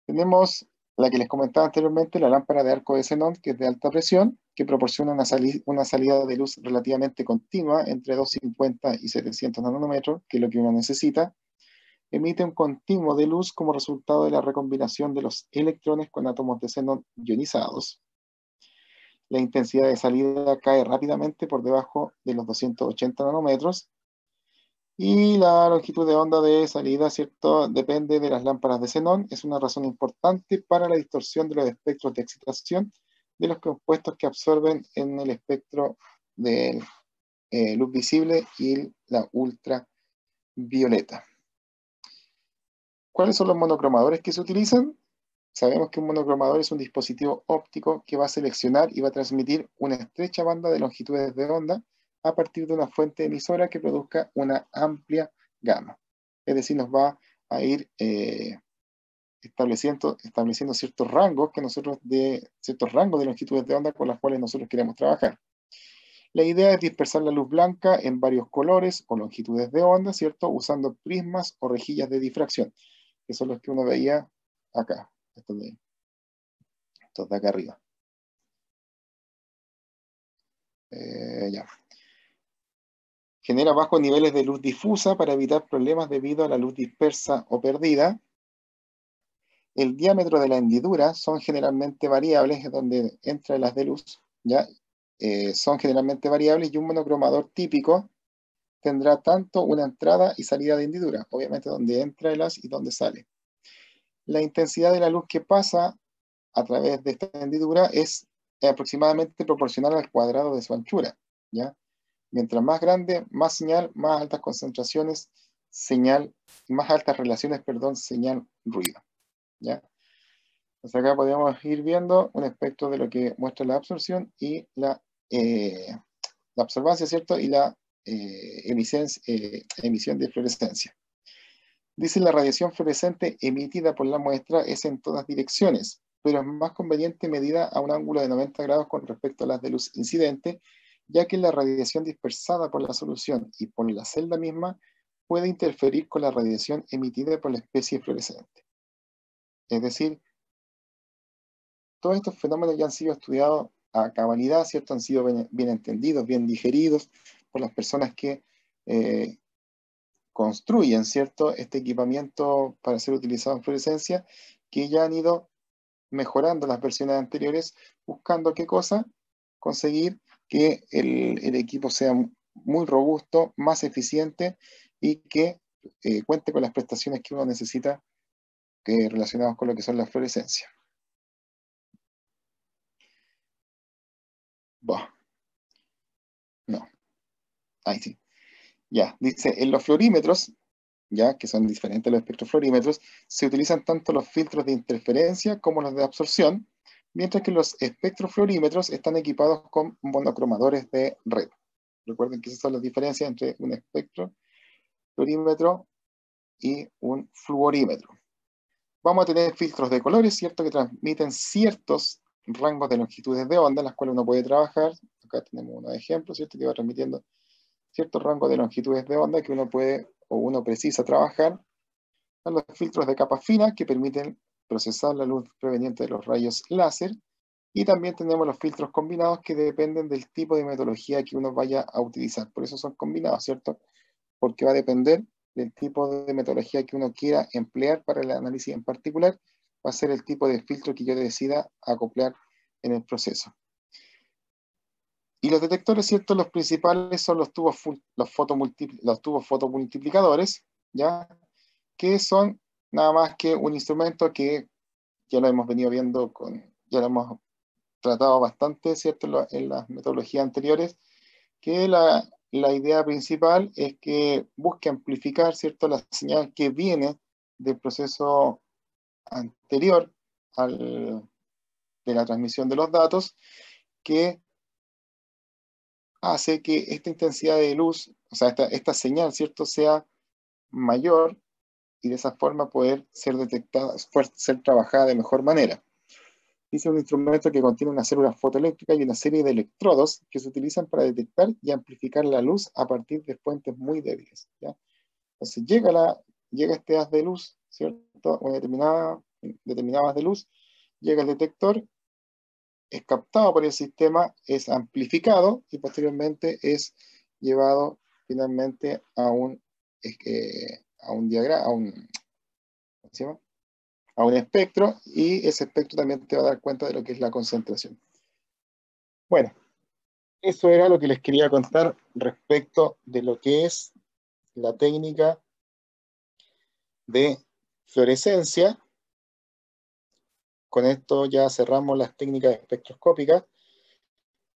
Tenemos la que les comentaba anteriormente, la lámpara de arco de xenón, que es de alta presión, que proporciona una salida de luz relativamente continua entre 250 y 700 nanómetros, que es lo que uno necesita. Emite un continuo de luz como resultado de la recombinación de los electrones con átomos de xenón ionizados. La intensidad de salida cae rápidamente por debajo de los 280 nanómetros. Y la longitud de onda de salida, ¿cierto? Depende de las lámparas de xenón. Es una razón importante para la distorsión de los espectros de excitación de los compuestos que absorben en el espectro de luz visible y la ultravioleta. ¿Cuáles son los monocromadores que se utilizan? Sabemos que un monocromador es un dispositivo óptico que va a seleccionar y va a transmitir una estrecha banda de longitudes de onda a partir de una fuente emisora que produzca una amplia gama. Es decir, nos va a ir estableciendo ciertos rangos ciertos rangos de longitudes de onda con las cuales nosotros queremos trabajar. La idea es dispersar la luz blanca en varios colores o longitudes de onda, ¿cierto? Usando prismas o rejillas de difracción, que son los que uno veía acá. Estos de acá arriba. Ya. Genera bajos niveles de luz difusa para evitar problemas debido a la luz dispersa o perdida. El diámetro de la hendidura son generalmente variables donde entra el haz de luz, ¿ya? son generalmente variables y un monocromador típico tendrá tanto una entrada y salida de hendidura, obviamente donde entra el haz y donde sale. La intensidad de la luz que pasa a través de esta hendidura es aproximadamente proporcional al cuadrado de su anchura, ¿ya? Mientras más grande, más señal, más altas concentraciones, señal, más altas relaciones, perdón, señal-ruido, ¿ya? Entonces acá podemos ir viendo un espectro de lo que muestra la absorción y la absorbancia, ¿cierto? Y la emisión de fluorescencia. Dice la radiación fluorescente emitida por la muestra es en todas direcciones, pero es más conveniente medida a un ángulo de 90 grados con respecto a las de luz incidente, ya que la radiación dispersada por la solución y por la celda misma puede interferir con la radiación emitida por la especie fluorescente. Es decir, todos estos fenómenos ya han sido estudiados a cabalidad, ¿cierto? Han sido bien entendidos, bien digeridos por las personas que construyen, ¿cierto?, este equipamiento para ser utilizado en fluorescencia, que ya han ido mejorando las versiones anteriores, buscando qué cosa, conseguir que el equipo sea muy robusto, más eficiente y que cuente con las prestaciones que uno necesita relacionadas con lo que son las fluorescencias. Bah. No. Ahí sí. Ya, dice, en los fluorímetros, ya que son diferentes los espectrofluorímetros, se utilizan tanto los filtros de interferencia como los de absorción, mientras que los espectrofluorímetros están equipados con monocromadores de red. Recuerden que esas son las diferencias entre un espectrofluorímetro y un fluorímetro. Vamos a tener filtros de colores, ¿cierto?, que transmiten ciertos rangos de longitudes de onda en las cuales uno puede trabajar. Acá tenemos unos ejemplos, ¿cierto?, que va transmitiendo ciertos rangos de longitudes de onda que uno puede o uno precisa trabajar. Están los filtros de capa fina que permiten procesar la luz proveniente de los rayos láser, y también tenemos los filtros combinados que dependen del tipo de metodología que uno vaya a utilizar. Por eso son combinados, ¿cierto? Porque va a depender del tipo de metodología que uno quiera emplear para el análisis en particular, va a ser el tipo de filtro que yo decida acoplar en el proceso. Y los detectores, ¿cierto? Los principales son los tubos fotomultiplicadores, ¿ya? Que son nada más que un instrumento que ya lo hemos venido viendo, ya lo hemos tratado bastante, ¿cierto?, en las metodologías anteriores, que la idea principal es que busque amplificar, ¿cierto?, la señal que viene del proceso anterior de la transmisión de los datos, que hace que esta intensidad de luz, o sea, esta señal, ¿cierto?, sea mayor, y de esa forma poder ser detectada, ser trabajada de mejor manera. Es un instrumento que contiene una célula fotoeléctrica y una serie de electrodos que se utilizan para detectar y amplificar la luz a partir de fuentes muy débiles, ¿ya? Entonces llega este haz de luz, ¿cierto?, una determinada haz de luz, llega el detector, es captado por el sistema, es amplificado y posteriormente es llevado finalmente a un diagrama, ¿cómo se llama?, a un espectro, y ese espectro también te va a dar cuenta de lo que es la concentración. Bueno, eso era lo que les quería contar respecto de lo que es la técnica de fluorescencia. Con esto ya cerramos las técnicas espectroscópicas,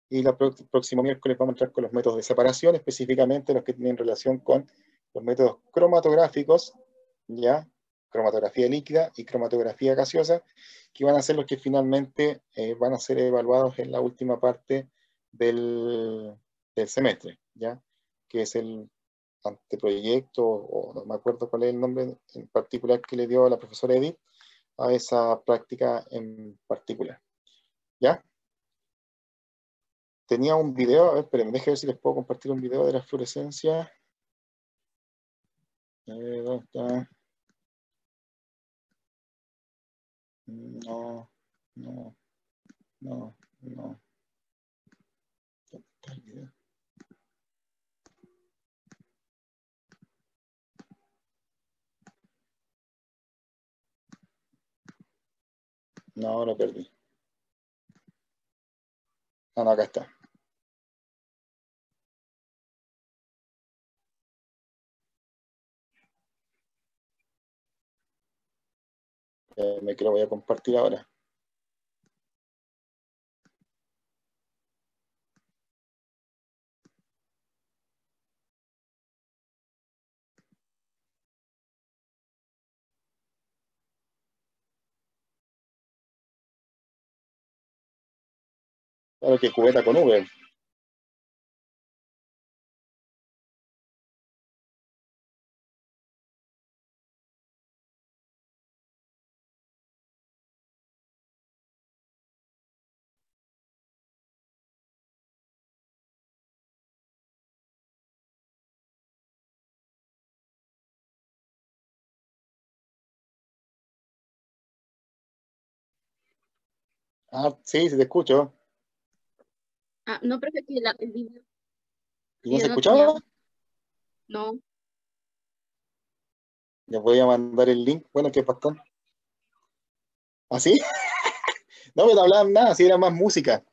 y el próximo miércoles vamos a entrar con los métodos de separación, específicamente los que tienen relación con los métodos cromatográficos, ¿ya?, cromatografía líquida y cromatografía gaseosa, que van a ser los que finalmente van a ser evaluados en la última parte del semestre, ¿ya?, que es el anteproyecto, o no me acuerdo cuál es el nombre en particular que le dio la profesora Edith a esa práctica en particular, ¿ya? Tenía un video, a ver, espérenme, déjenme ver si les puedo compartir un video de la fluorescencia. ¿Dónde está? No. ¿Dónde está el video? No, lo perdí. No, acá está. Déjame que lo voy a compartir ahora. Claro que cubeta con V. Ah, sí, sí te escucho. Ah, no, profe, que el video, ¿Y no se no tenía. escuchaba? No. Les voy a mandar el link. Bueno, ¿qué pasó? ¿Ah, sí? No, pero no hablaban nada, sí, era más música.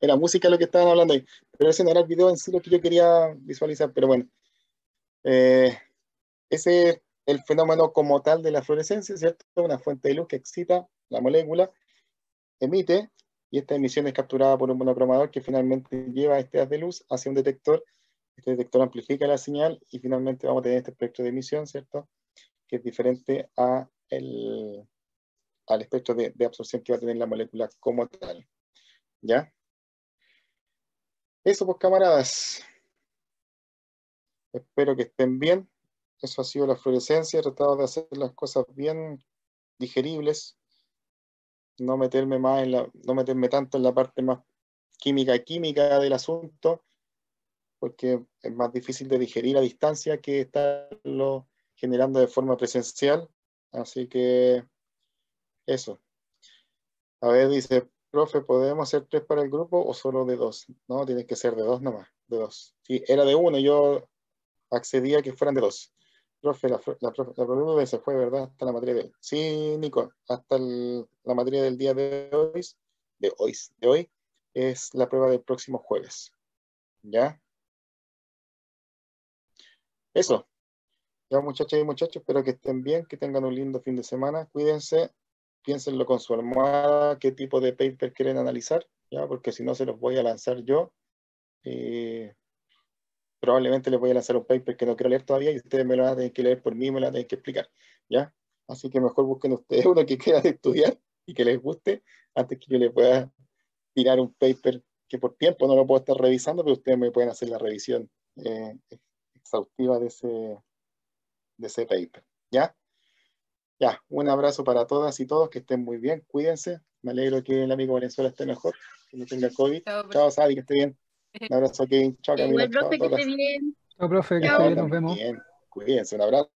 Era música lo que estaban hablando ahí. Pero ese no era el video en sí lo que yo quería visualizar. Pero bueno, ese es el fenómeno como tal de la fluorescencia, ¿cierto? Una fuente de luz que excita la molécula, emite, y esta emisión es capturada por un monocromador que finalmente lleva este haz de luz hacia un detector. Este detector amplifica la señal y finalmente vamos a tener este espectro de emisión, ¿cierto? Que es diferente al espectro de absorción que va a tener la molécula como tal. ¿Ya? Eso pues, camaradas. Espero que estén bien. Eso ha sido la fluorescencia. He tratado de hacer las cosas bien digeribles. No meterme no meterme tanto en la parte más química del asunto, porque es más difícil de digerir a distancia que estarlo generando de forma presencial. Así que eso. A ver, dice, profe, ¿podemos hacer 3 para el grupo o solo de 2? No, tiene que ser de 2 nomás, de 2. Si era de 1, yo accedía a que fueran de 2. Profe, la prueba se fue, ¿verdad? Hasta la materia de hoy. Sí, Nico, hasta la materia del día de hoy, es la prueba del próximo jueves. ¿Ya? Eso. Ya, muchachas y muchachos, espero que estén bien, que tengan un lindo fin de semana. Cuídense, piénsenlo con su almohada, qué tipo de paper quieren analizar, ¿ya? Porque si no, se los voy a lanzar yo. Probablemente les voy a lanzar un paper que no quiero leer todavía y ustedes me lo van a tener que leer por mí, me lo van a tener que explicar, ¿ya? Así que mejor busquen ustedes uno que quieran estudiar y que les guste antes que yo les pueda tirar un paper que por tiempo no lo puedo estar revisando, pero ustedes me pueden hacer la revisión exhaustiva de ese paper, ¿ya? Ya, un abrazo para todas y todos, que estén muy bien, cuídense. Me alegro que el amigo Valenzuela esté mejor, que no tenga COVID. Chao, Chao, Sadi, que esté bien. Un abrazo, Kevin. Chao, Camila. Igual, Chao a profe, que todas. esté bien. Chao, profe, que esté Chao. bien, nos También vemos. bien. Cuídense, un abrazo.